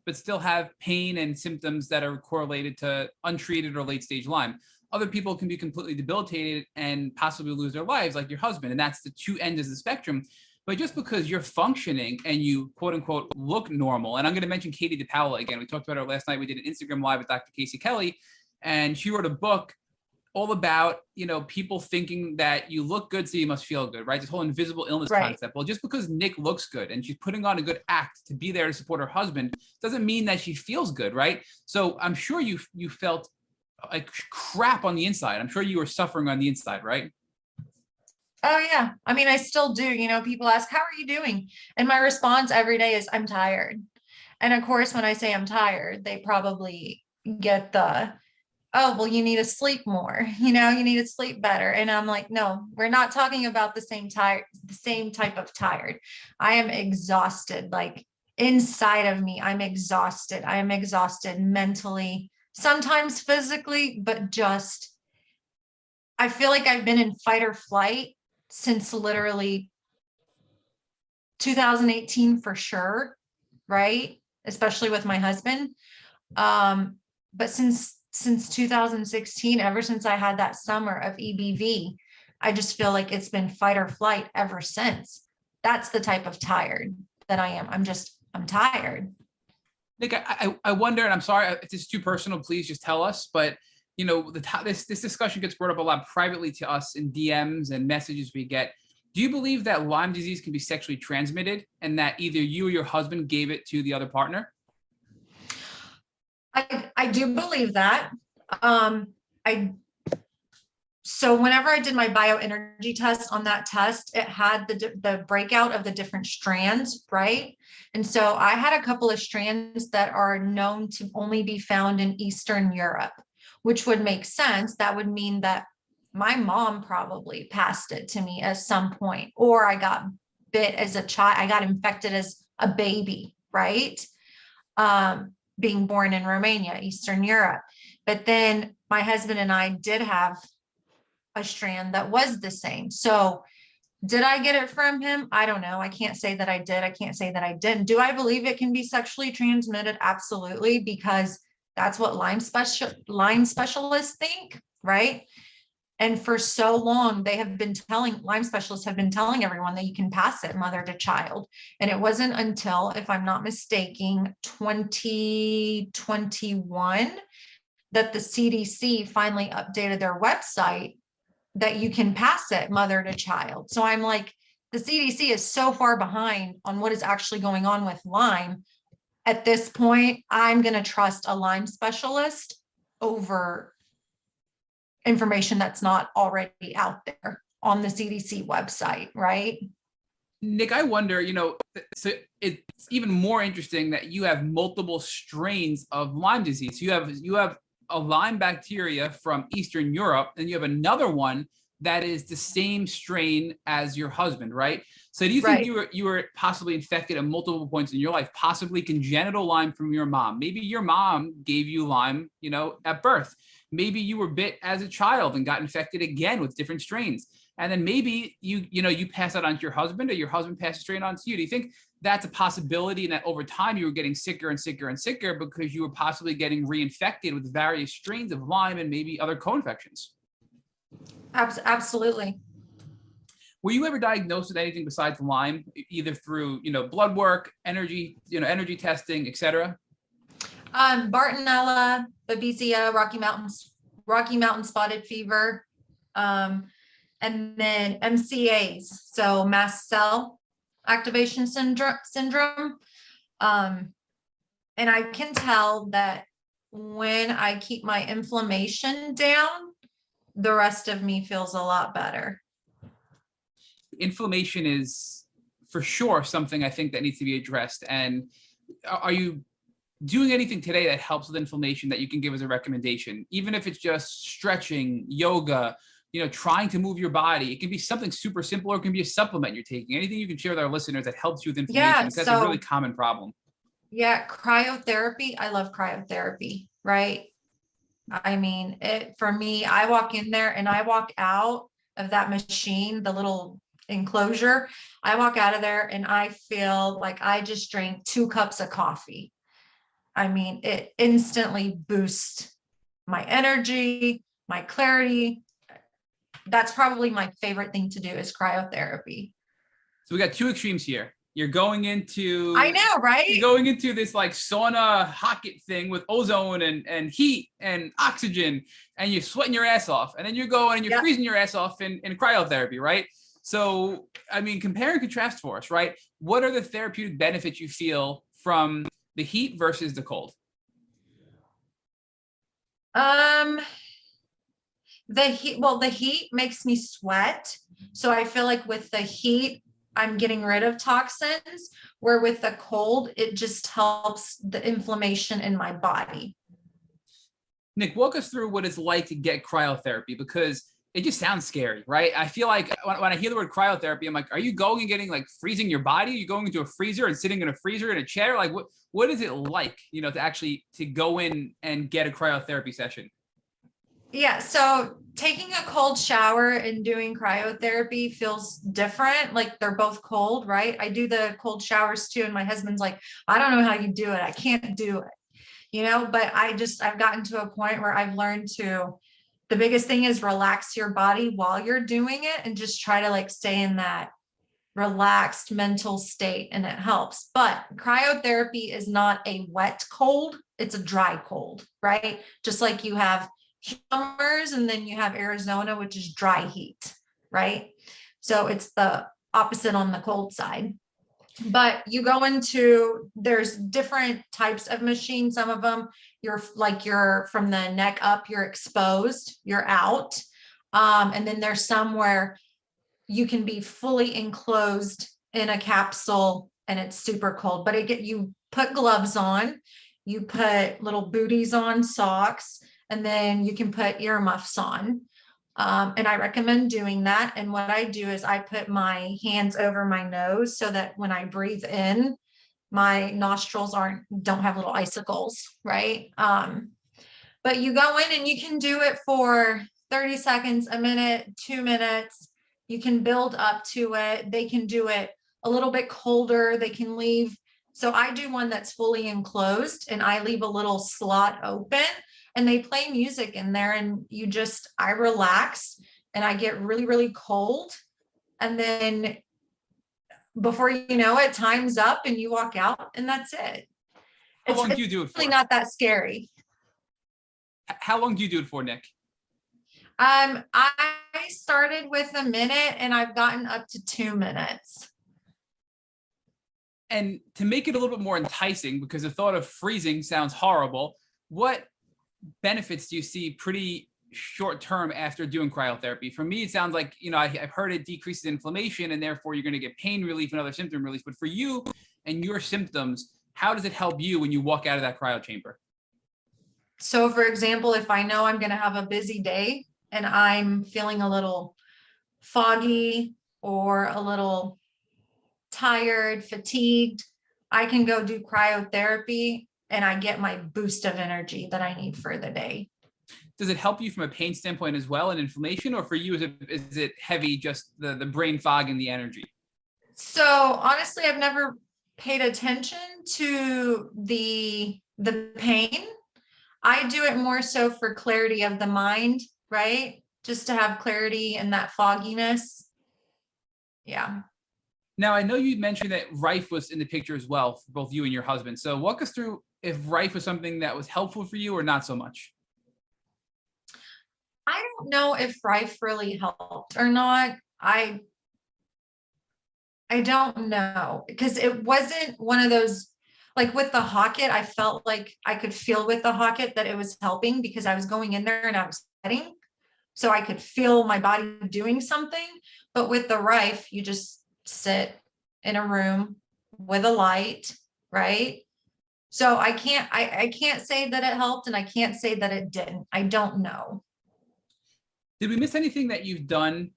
but still have pain and symptoms that are correlated to untreated or late stage Lyme. Other people can be completely debilitated and possibly lose their lives, like your husband. And that's the two ends of the spectrum. But just because you're functioning and you quote unquote look normal, and I'm going to mention Katie DePaola again. We talked about her last night. We did an Instagram live with Dr. Casey Kelly, and she wrote a book all about, people thinking that you look good, so you must feel good, right? This whole invisible illness concept. Well, just because Nick looks good and she's putting on a good act to be there to support her husband doesn't mean that she feels good, right? So I'm sure you felt like crap on the inside. I'm sure you were suffering on the inside, right? Oh yeah. I mean, I still do. People ask, how are you doing? And my response every day is, I'm tired. And of course, when I say I'm tired, they probably get oh, well, you need to sleep more, you need to sleep better. And I'm like, no, we're not talking about the same type of tired. I am exhausted, like inside of me, I'm exhausted. I am exhausted mentally, sometimes physically, but I feel like I've been in fight or flight since literally 2018 for sure, right? Especially with my husband. But since 2016, ever since I had that summer of EBV, I just feel like it's been fight or flight ever since. That's the type of tired that I am. I'm tired. Nick, I wonder, and I'm sorry if this is too personal, please just tell us, but this discussion gets brought up a lot privately to us in DMs and messages we get. Do you believe that Lyme disease can be sexually transmitted and that either you or your husband gave it to the other partner? I do believe that. So whenever I did my bioenergy test on that test, it had the breakout of the different strands, right? And so I had a couple of strands that are known to only be found in Eastern Europe, which would make sense. That would mean that my mom probably passed it to me at some point, or I got bit as a child. I got infected as a baby, right? Being born in Romania, Eastern Europe. But then my husband and I did have a strand that was the same. So did I get it from him? I don't know. I can't say that I did. I can't say that I didn't. Do I believe it can be sexually transmitted? Absolutely, because that's what Lyme specialists think, right? And for so long, Lyme specialists have been telling everyone that you can pass it mother to child. And it wasn't until, if I'm not mistaken, 2021 that the CDC finally updated their website that you can pass it mother to child. So I'm like, the CDC is so far behind on what is actually going on with Lyme. At this point, I'm going to trust a Lyme specialist over information that's not already out there on the CDC website, right? Nick, I wonder, so it's even more interesting that you have multiple strains of Lyme disease. You have a Lyme bacteria from Eastern Europe, and you have another one that is the same strain as your husband, right? So do you think you were possibly infected at multiple points in your life, possibly congenital Lyme from your mom? Maybe your mom gave you Lyme, at birth. Maybe you were bit as a child and got infected again with different strains. And then maybe you pass that on to your husband, or your husband passed the strain on to you. Do you think that's a possibility, and that over time you were getting sicker and sicker and sicker because you were possibly getting reinfected with various strains of Lyme and maybe other co-infections? Absolutely. Were you ever diagnosed with anything besides Lyme, either through, blood work, energy testing, et cetera? Bartonella, Babesia, Rocky Mountain spotted fever, and then MCAs, so mast cell activation syndrome. And I can tell that when I keep my inflammation down, the rest of me feels a lot better. Inflammation is for sure something I think that needs to be addressed. And are you doing anything today that helps with inflammation that you can give as a recommendation, even if it's just stretching, yoga, trying to move your body? It can be something super simple, or it can be a supplement you're taking. Anything you can share with our listeners that helps you with inflammation, because that's a really common problem. Yeah, cryotherapy. I love cryotherapy, right? I mean, for me, I walk in there and I walk out of that machine, the little enclosure. I walk out of there and I feel like I just drank 2 cups of coffee. I mean, it instantly boosts my energy, my clarity. That's probably my favorite thing to do is cryotherapy. So we got 2 extremes here. You're going into, I know, right? You're going into this like sauna hocket thing with ozone and heat and oxygen, and you're sweating your ass off. And then you're going and you're freezing your ass off in cryotherapy, right? So, I mean, compare and contrast for us, right? What are the therapeutic benefits you feel from the heat versus the cold? The heat makes me sweat. So I feel like with the heat, I'm getting rid of toxins, where with the cold, it just helps the inflammation in my body. Nick, walk us through what it's like to get cryotherapy, because it just sounds scary, right? I feel like when I hear the word cryotherapy, I'm like, are you going and getting like freezing your body? Are you going into a freezer and sitting in a freezer in a chair? Like what is it like, to go in and get a cryotherapy session? Yeah, so taking a cold shower and doing cryotherapy feels different. Like they're both cold, right? I do the cold showers too. And my husband's like, I don't know how you do it. I can't do it, but I've gotten to a point where I've learned the biggest thing is relax your body while you're doing it, and just try to like stay in that relaxed mental state, and it helps. But cryotherapy is not a wet cold. It's a dry cold, right? Just like you have summers and then you have Arizona, which is dry heat, right? So it's the opposite on the cold side. But you go there's different types of machines. Some of them you're from the neck up, you're exposed, you're out. And then there's some where you can be fully enclosed in a capsule and it's super cold, but you put gloves on, you put little booties on, socks, and then you can put earmuffs on. And I recommend doing that. And what I do is I put my hands over my nose so that when I breathe in, my nostrils don't have little icicles, right? But you go in and you can do it for 30 seconds, a minute, 2 minutes. You can build up to it. They can do it a little bit colder. They can leave. So I do one that's fully enclosed, and I leave a little slot open, and they play music in there, and I relax and I get really, really cold. And then before you know it, time's up and you walk out, and that's it. How long do you do it for? It's really not that scary. How long do you do it for, Nick? I started with a minute and I've gotten up to 2 minutes. And to make it a little bit more enticing, because the thought of freezing sounds horrible, what benefits do you see pretty short term after doing cryotherapy? For me, it sounds like, I've heard it decreases inflammation and therefore you're going to get pain relief and other symptom relief. But for you and your symptoms, how does it help you when you walk out of that cryo chamber? So for example, if I know I'm going to have a busy day and I'm feeling a little foggy or a little tired, fatigued, I can go do cryotherapy and I get my boost of energy that I need for the day. Does it help you from a pain standpoint as well and inflammation, or for you, is it heavy, just the brain fog and the energy? So honestly, I've never paid attention to the pain. I do it more so for clarity of the mind, right? Just to have clarity and that fogginess. Yeah. Now, I know you mentioned that Rife was in the picture as well for both you and your husband. So walk us through if Rife was something that was helpful for you or not so much. I don't know if Rife really helped or not. I don't know, because it wasn't one of those, like with the Hocket, I felt like I could feel with the Hocket that it was helping because I was going in there and I was sweating. So I could feel my body doing something. But with the Rife, you just sit in a room with a light, right? So I can't say that it helped and I can't say that it didn't. I don't know. Did we miss anything that you've done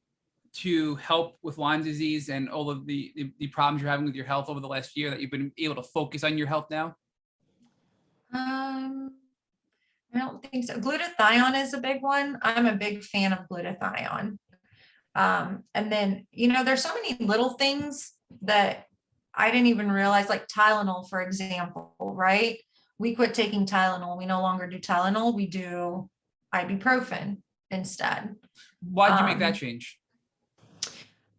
to help with Lyme disease and all of the problems you're having with your health over the last year that you've been able to focus on your health now? I don't think so. Glutathione is a big one. I'm a big fan of glutathione. And then, there's so many little things that I didn't even realize, like Tylenol, for example, right? We quit taking Tylenol. We no longer do Tylenol. We do ibuprofen instead. Why did you make that change?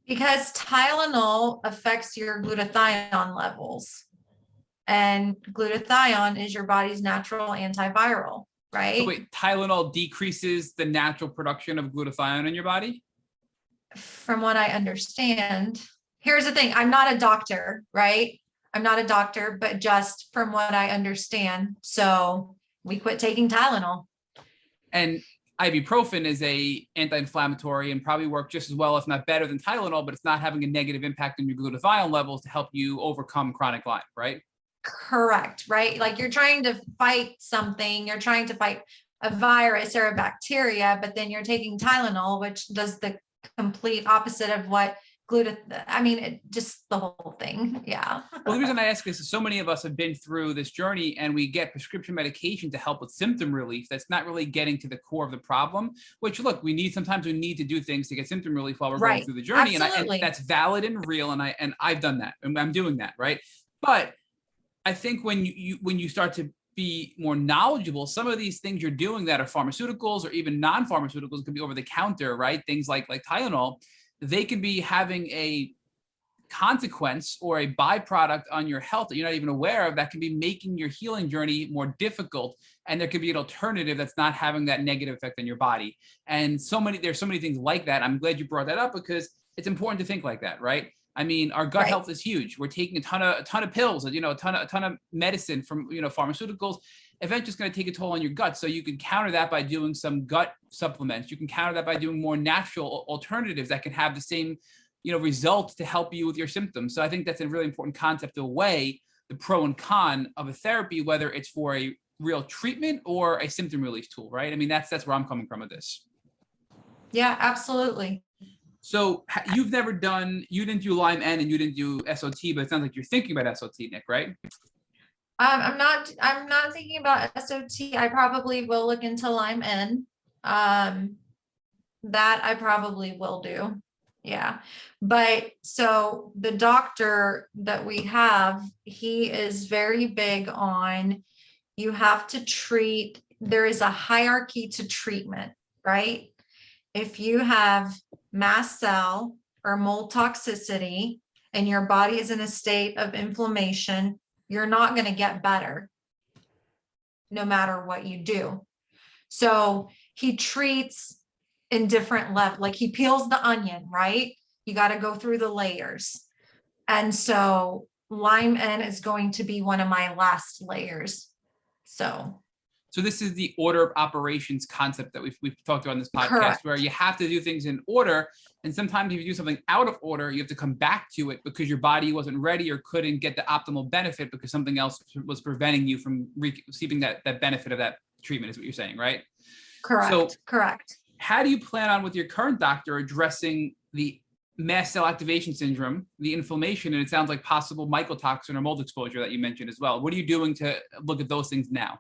Because Tylenol affects your glutathione levels. And glutathione is your body's natural antiviral, right? So wait, Tylenol decreases the natural production of glutathione in your body? From what I understand, here's the thing. I'm not a doctor, right? I'm not a doctor, but just from what I understand. So we quit taking Tylenol. And ibuprofen is a anti-inflammatory and probably work just as well, if not better than Tylenol, but it's not having a negative impact on your glutathione levels to help you overcome chronic Lyme, right? Correct, right? Like you're trying to fight something, you're trying to fight a virus or a bacteria, but then you're taking Tylenol, which does the complete opposite of what just the whole thing. Yeah. Well, the reason I ask this is so many of us have been through this journey and we get prescription medication to help with symptom relief. That's not really getting to the core of the problem, which look, sometimes we need to do things to get symptom relief while we're going through the journey. And that's valid and real. And I've done that and I'm doing that. Right. But I think when you start to be more knowledgeable, some of these things you're doing that are pharmaceuticals or even non-pharmaceuticals could be over the counter, right? Things like Tylenol, they can be having a consequence or a byproduct on your health that you're not even aware of that can be making your healing journey more difficult. And there could be an alternative that's not having that negative effect on your body. And there's so many things like that. I'm glad you brought that up because it's important to think like that, right? I mean, our gut health is huge. We're taking a ton of pills, a ton of medicine from, pharmaceuticals. Eventually it's going to take a toll on your gut. So you can counter that by doing some gut supplements. You can counter that by doing more natural alternatives that can have the same, results to help you with your symptoms. So I think that's a really important concept to weigh the pro and con of a therapy, whether it's for a real treatment or a symptom relief tool, right? I mean, that's where I'm coming from with this. Yeah, absolutely. So you didn't do Lyme N and you didn't do SOT, but it sounds like you're thinking about SOT, Nick, right? I'm not thinking about SOT. I probably will look into Lyme N. That I probably will do. Yeah. But so the doctor that we have, he is very big on, you have to treat, there is a hierarchy to treatment, right? If you have mast cell or mold toxicity and your body is in a state of inflammation, you're not going to get better no matter what you do. So he treats in different levels, like he peels the onion, right? You got to go through the layers. And so Lyme N is going to be one of my last layers. So So this is the order of operations concept that we've talked about in this podcast, Correct. where you have to do things in order. And sometimes if you do something out of order, you have to come back to it because your body wasn't ready or couldn't get the optimal benefit because something else was preventing you from receiving that benefit of that treatment, is what you're saying, right? Correct. So correct. how do you plan on, with your current doctor, addressing the mast cell activation syndrome, the inflammation, and it sounds like possible mycotoxin or mold exposure that you mentioned as well? What are you doing to look at those things now?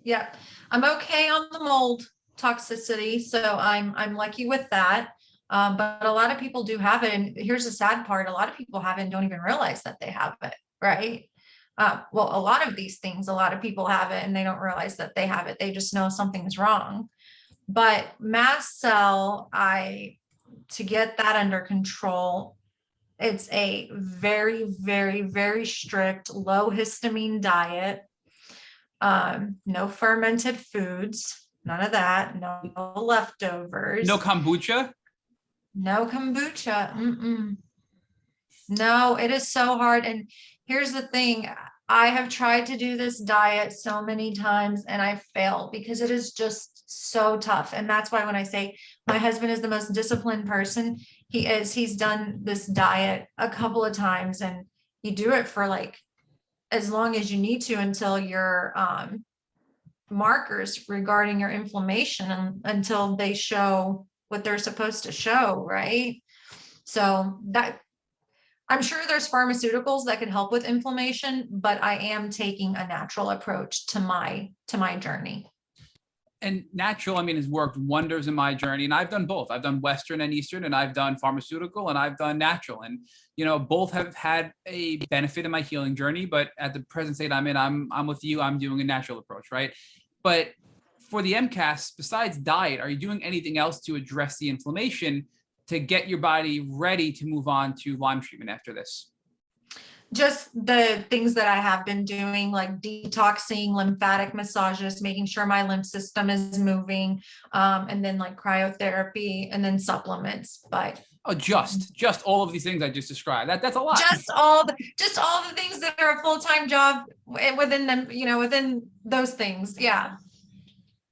Yeah, I'm okay on the mold toxicity, so I'm lucky with that. But a lot of people do have it, and here's the sad part: a lot of people have it and don't even realize that they have it, right? Well, a lot of these things, a lot of people have it and they don't realize that they have it. They just know something's wrong. But mast cell, to get that under control, it's a very, very, very strict low histamine diet. No fermented foods, none of that, no leftovers. No kombucha? No kombucha. Mm-mm. No, it is so hard. And here's the thing. I have tried to do this diet so many times and I fail because it is just so tough. And that's why when I say my husband is the most disciplined person, he is. He's done this diet a couple of times and you do it for like as long as you need to until your markers regarding your inflammation and until they show what they're supposed to show, right? So that I'm sure there's pharmaceuticals that could help with inflammation, but I am taking a natural approach to my journey. And natural, I mean, has worked wonders in my journey. And I've done both. I've done Western and Eastern, and I've done pharmaceutical, and I've done natural. And, you know, both have had a benefit in my healing journey. But at the present state I'm in, I'm with you. I'm doing a natural approach, right? But for the MCAS, besides diet, are you doing anything else to address the inflammation to get your body ready to move on to Lyme treatment after this? Just the things that I have been doing, like detoxing, lymphatic massages, making sure my lymph system is moving, and then like cryotherapy and then supplements. But just all of these things I just described. That's a lot. Just all the things that are a full-time job within them, within those things. Yeah.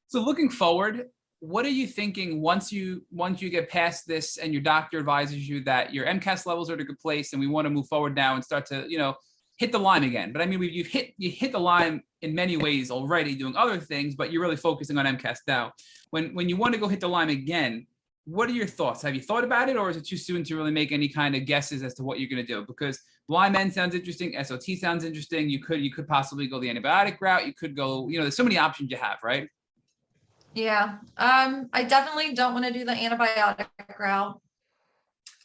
So looking forward, what are you thinking once you get past this and your doctor advises you that your MCAS levels are at a good place and we want to move forward now and start to, hit the Lyme again? But I mean, you hit the Lyme in many ways already doing other things, but you're really focusing on MCAS now. When you want to go hit the Lyme again, what are your thoughts? Have you thought about it, or is it too soon to really make any kind of guesses as to what you're going to do? Because Lyme N sounds interesting. SOT sounds interesting. You could possibly go the antibiotic route. You could go, there's so many options you have, right? Yeah. I definitely don't want to do the antibiotic route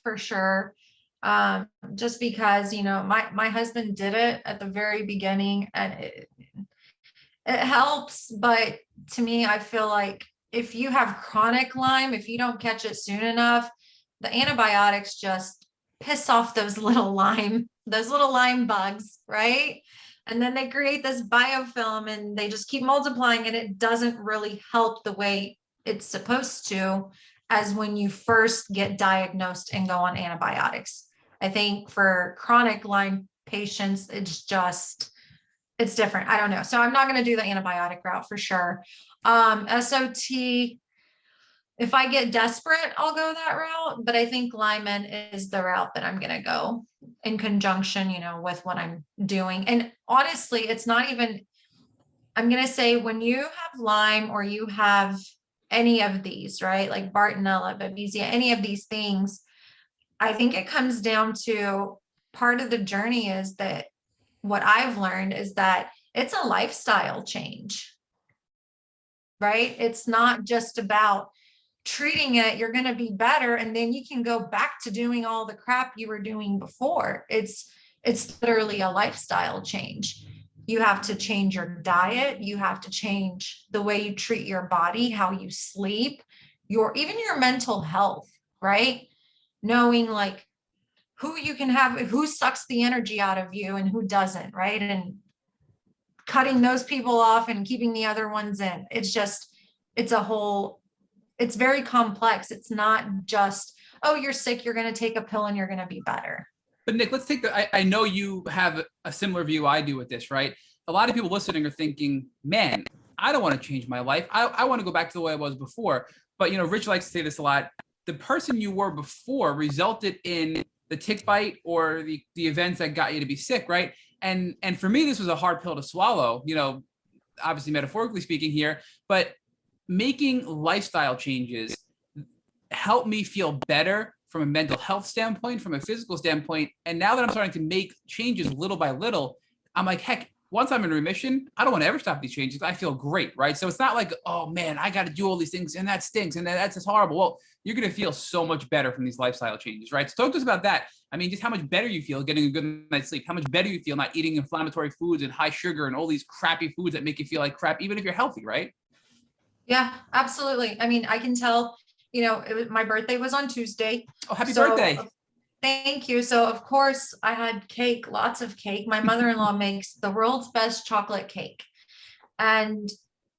for sure. Just because, my husband did it at the very beginning and it helps. But to me, I feel like if you have chronic Lyme, if you don't catch it soon enough, the antibiotics just piss off those little Lyme bugs, right? And then they create this biofilm and they just keep multiplying and it doesn't really help the way it's supposed to as when you first get diagnosed and go on antibiotics. I think for chronic Lyme patients, it's different. I don't know. So I'm not going to do the antibiotic route for sure. SOT, if I get desperate, I'll go that route, but I think Lyme is the route that I'm going to go in conjunction, with what I'm doing. And honestly, it's not even, I'm going to say when you have Lyme or you have any of these, right? Like Bartonella, Babesia, any of these things, I think it comes down to part of the journey is that what I've learned is that it's a lifestyle change, right? It's not just about treating it, you're going to be better. And then you can go back to doing all the crap you were doing before. It's literally a lifestyle change. You have to change your diet. You have to change the way you treat your body, how you sleep, even your mental health, right? Knowing like who you can have, who sucks the energy out of you and who doesn't, right? And cutting those people off and keeping the other ones in. It's very complex. It's not just, oh, you're sick, you're going to take a pill and you're going to be better. But Nick, let's take I know you have a similar view I do with this, right? A lot of people listening are thinking, man, I don't want to change my life. I want to go back to the way I was before. But, you know, Rich likes to say this a lot. The person you were before resulted in the tick bite or the events that got you to be sick, right? And for me, this was a hard pill to swallow, you know, obviously metaphorically speaking here, but making lifestyle changes helped me feel better from a mental health standpoint, from a physical standpoint. And now that I'm starting to make changes little by little, I'm like, heck, once I'm in remission, I don't want to ever stop these changes. I feel great, right? So it's not like, oh man, I got to do all these things and that stinks and that's just horrible. Well, you're going to feel so much better from these lifestyle changes, right? So talk to us about that. I mean, just how much better you feel getting a good night's sleep, how much better you feel not eating inflammatory foods and high sugar and all these crappy foods that make you feel like crap, even if you're healthy, right? Yeah, absolutely. I mean, I can tell, you know, my birthday was on Tuesday. Oh, happy birthday. Thank you. So of course I had cake, lots of cake. My mother-in-law makes the world's best chocolate cake. And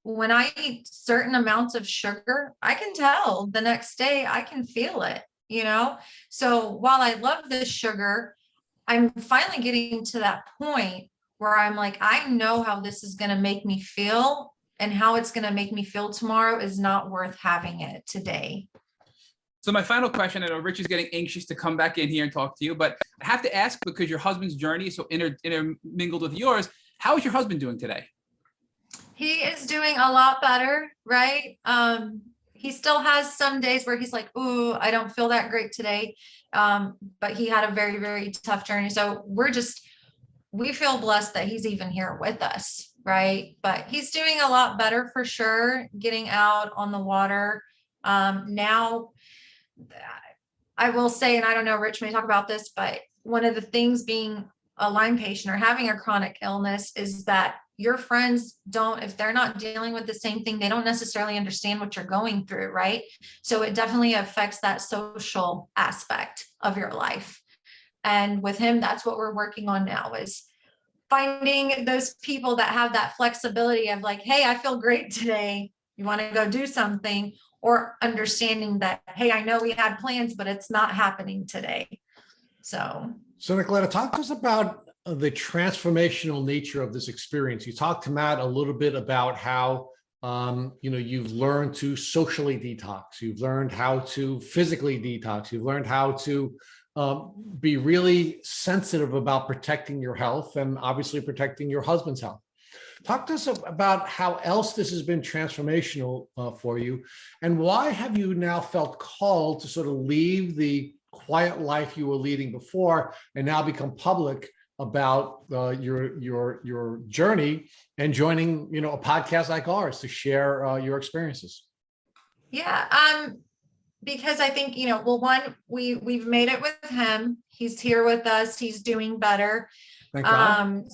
when I eat certain amounts of sugar, I can tell the next day I can feel it, you know? So while I love the sugar, I'm finally getting to that point where I'm like, I know how this is going to make me feel, and how it's going to make me feel tomorrow is not worth having it today. So my final question, I know Rich is getting anxious to come back in here and talk to you, but I have to ask, because your husband's journey is so intermingled with yours, how is your husband doing today? He is doing a lot better, right? He still has some days where he's like, ooh, I don't feel that great today. But he had a very, very tough journey. So we feel blessed that he's even here with us, right? But he's doing a lot better for sure, getting out on the water. Now, I will say, and I don't know, Rich may talk about this, but one of the things being a Lyme patient or having a chronic illness is that your friends don't, if they're not dealing with the same thing, they don't necessarily understand what you're going through, right? So it definitely affects that social aspect of your life. And with him, that's what we're working on now, is finding those people that have that flexibility of like, hey, I feel great today. You want to go do something, or understanding that, hey, I know we had plans, but it's not happening today. So Nicoleta, talk to us about the transformational nature of this experience. You talked to Matt a little bit about how, you've learned to socially detox. You've learned how to physically detox. You've learned how to be really sensitive about protecting your health and obviously protecting your husband's health. Talk to us about how else this has been transformational for you, and why have you now felt called to sort of leave the quiet life you were leading before and now become public about your journey and joining, a podcast like ours to share your experiences? Yeah, because I think, well, one, we've made it with him. He's here with us. He's doing better. Thank God.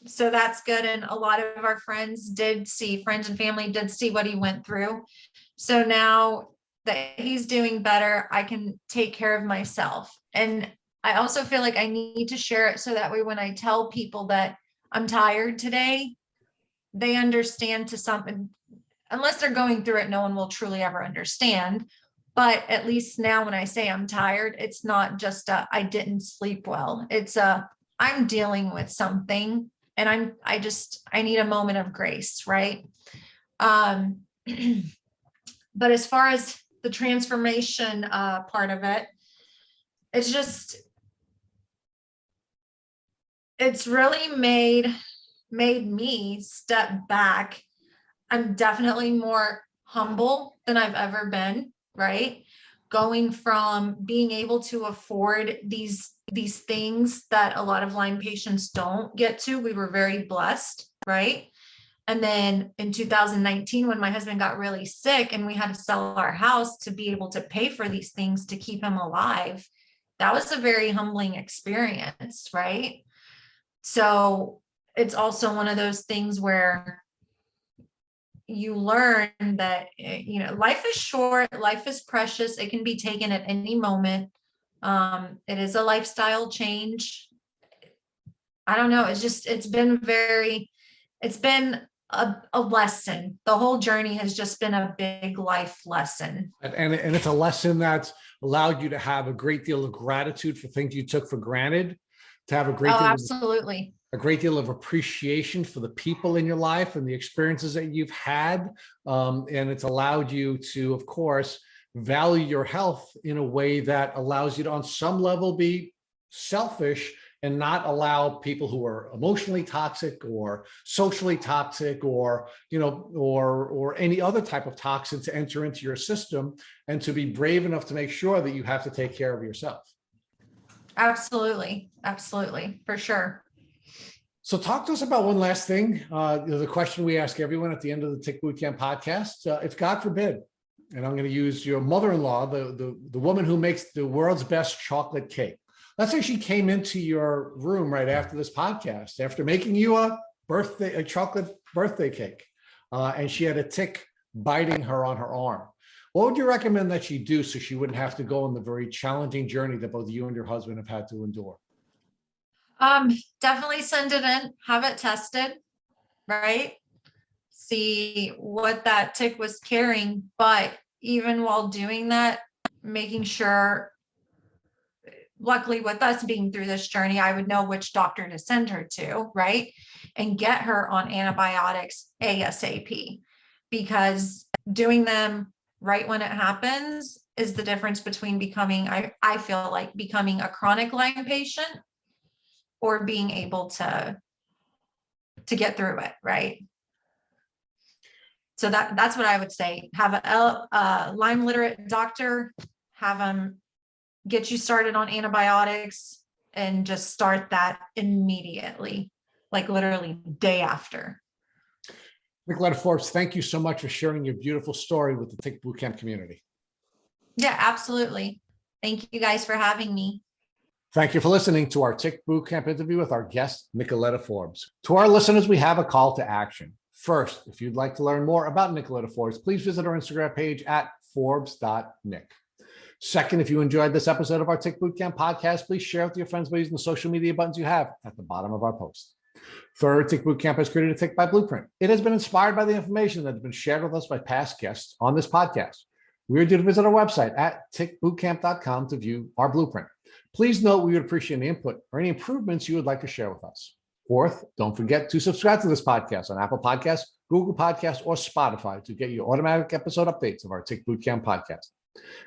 So that's good. And a lot of our friends and family did see what he went through. So now that he's doing better, I can take care of myself. And I also feel like I need to share it so that way when I tell people that I'm tired today, they understand to something. Unless they're going through it, no one will truly ever understand. But at least now when I say I'm tired, it's not just I didn't sleep well. It's I'm dealing with something, and I need a moment of grace, right? But as far as the transformation part of it, it's really made me step back. I'm definitely more humble than I've ever been, right? Going from being able to afford these things that a lot of Lyme patients don't get to. We were very blessed, right? And then in 2019, when my husband got really sick and we had to sell our house to be able to pay for these things to keep him alive, that was a very humbling experience, right? So it's also one of those things where you learn that, life is short, life is precious. It can be taken at any moment. It is a lifestyle change. I don't know. It's been a lesson. The whole journey has just been a big life lesson. And it's a lesson that's allowed you to have a great deal of gratitude for things you took for granted, to have a great deal absolutely. a great deal of appreciation for the people in your life and the experiences that you've had. And it's allowed you to, of course, value your health in a way that allows you to, on some level, be selfish and not allow people who are emotionally toxic or socially toxic or, or any other type of toxin to enter into your system, and to be brave enough to make sure that you have to take care of yourself. Absolutely. Absolutely. For sure. So talk to us about one last thing. The question we ask everyone at the end of the Tick Bootcamp podcast, if God forbid, and I'm going to use your mother-in-law, the woman who makes the world's best chocolate cake. Let's say she came into your room right after this podcast, after making you a chocolate birthday cake, and she had a tick biting her on her arm. What would you recommend that she do so she wouldn't have to go on the very challenging journey that both you and your husband have had to endure? Definitely send it in, have it tested, right? See what that tick was carrying. But even while doing that, making sure, luckily with us being through this journey, I would know which doctor to send her to, right? And get her on antibiotics ASAP, because doing them right when it happens is the difference between becoming, I feel like, becoming a chronic Lyme patient or being able to get through it, right? So that's what I would say. Have a Lyme literate doctor, have them get you started on antibiotics, and just start that immediately, like literally day after. Nicoleta Forbes, thank you so much for sharing your beautiful story with the Tick Bootcamp community. Yeah, absolutely. Thank you guys for having me. Thank you for listening to our Tick Bootcamp interview with our guest, Nicoleta Forbes. To our listeners, we have a call to action. First, if you'd like to learn more about Nicoleta Forbes, please visit our Instagram page at forbes.nick. Second, if you enjoyed this episode of our Tick Bootcamp podcast, please share with your friends by using the social media buttons you have at the bottom of our post. Third, Tick Bootcamp has created a Tick by Blueprint. It has been inspired by the information that has been shared with us by past guests on this podcast. We urge you to visit our website at tickbootcamp.com to view our blueprint. Please note we would appreciate any input or any improvements you would like to share with us. Fourth, don't forget to subscribe to this podcast on Apple Podcasts, Google Podcasts, or Spotify to get your automatic episode updates of our Tick Bootcamp podcast.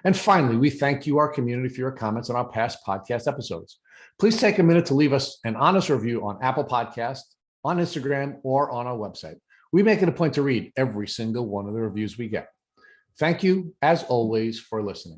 And finally, we thank you, our community, for your comments on our past podcast episodes. Please take a minute to leave us an honest review on Apple Podcasts, on Instagram, or on our website. We make it a point to read every single one of the reviews we get. Thank you, as always, for listening.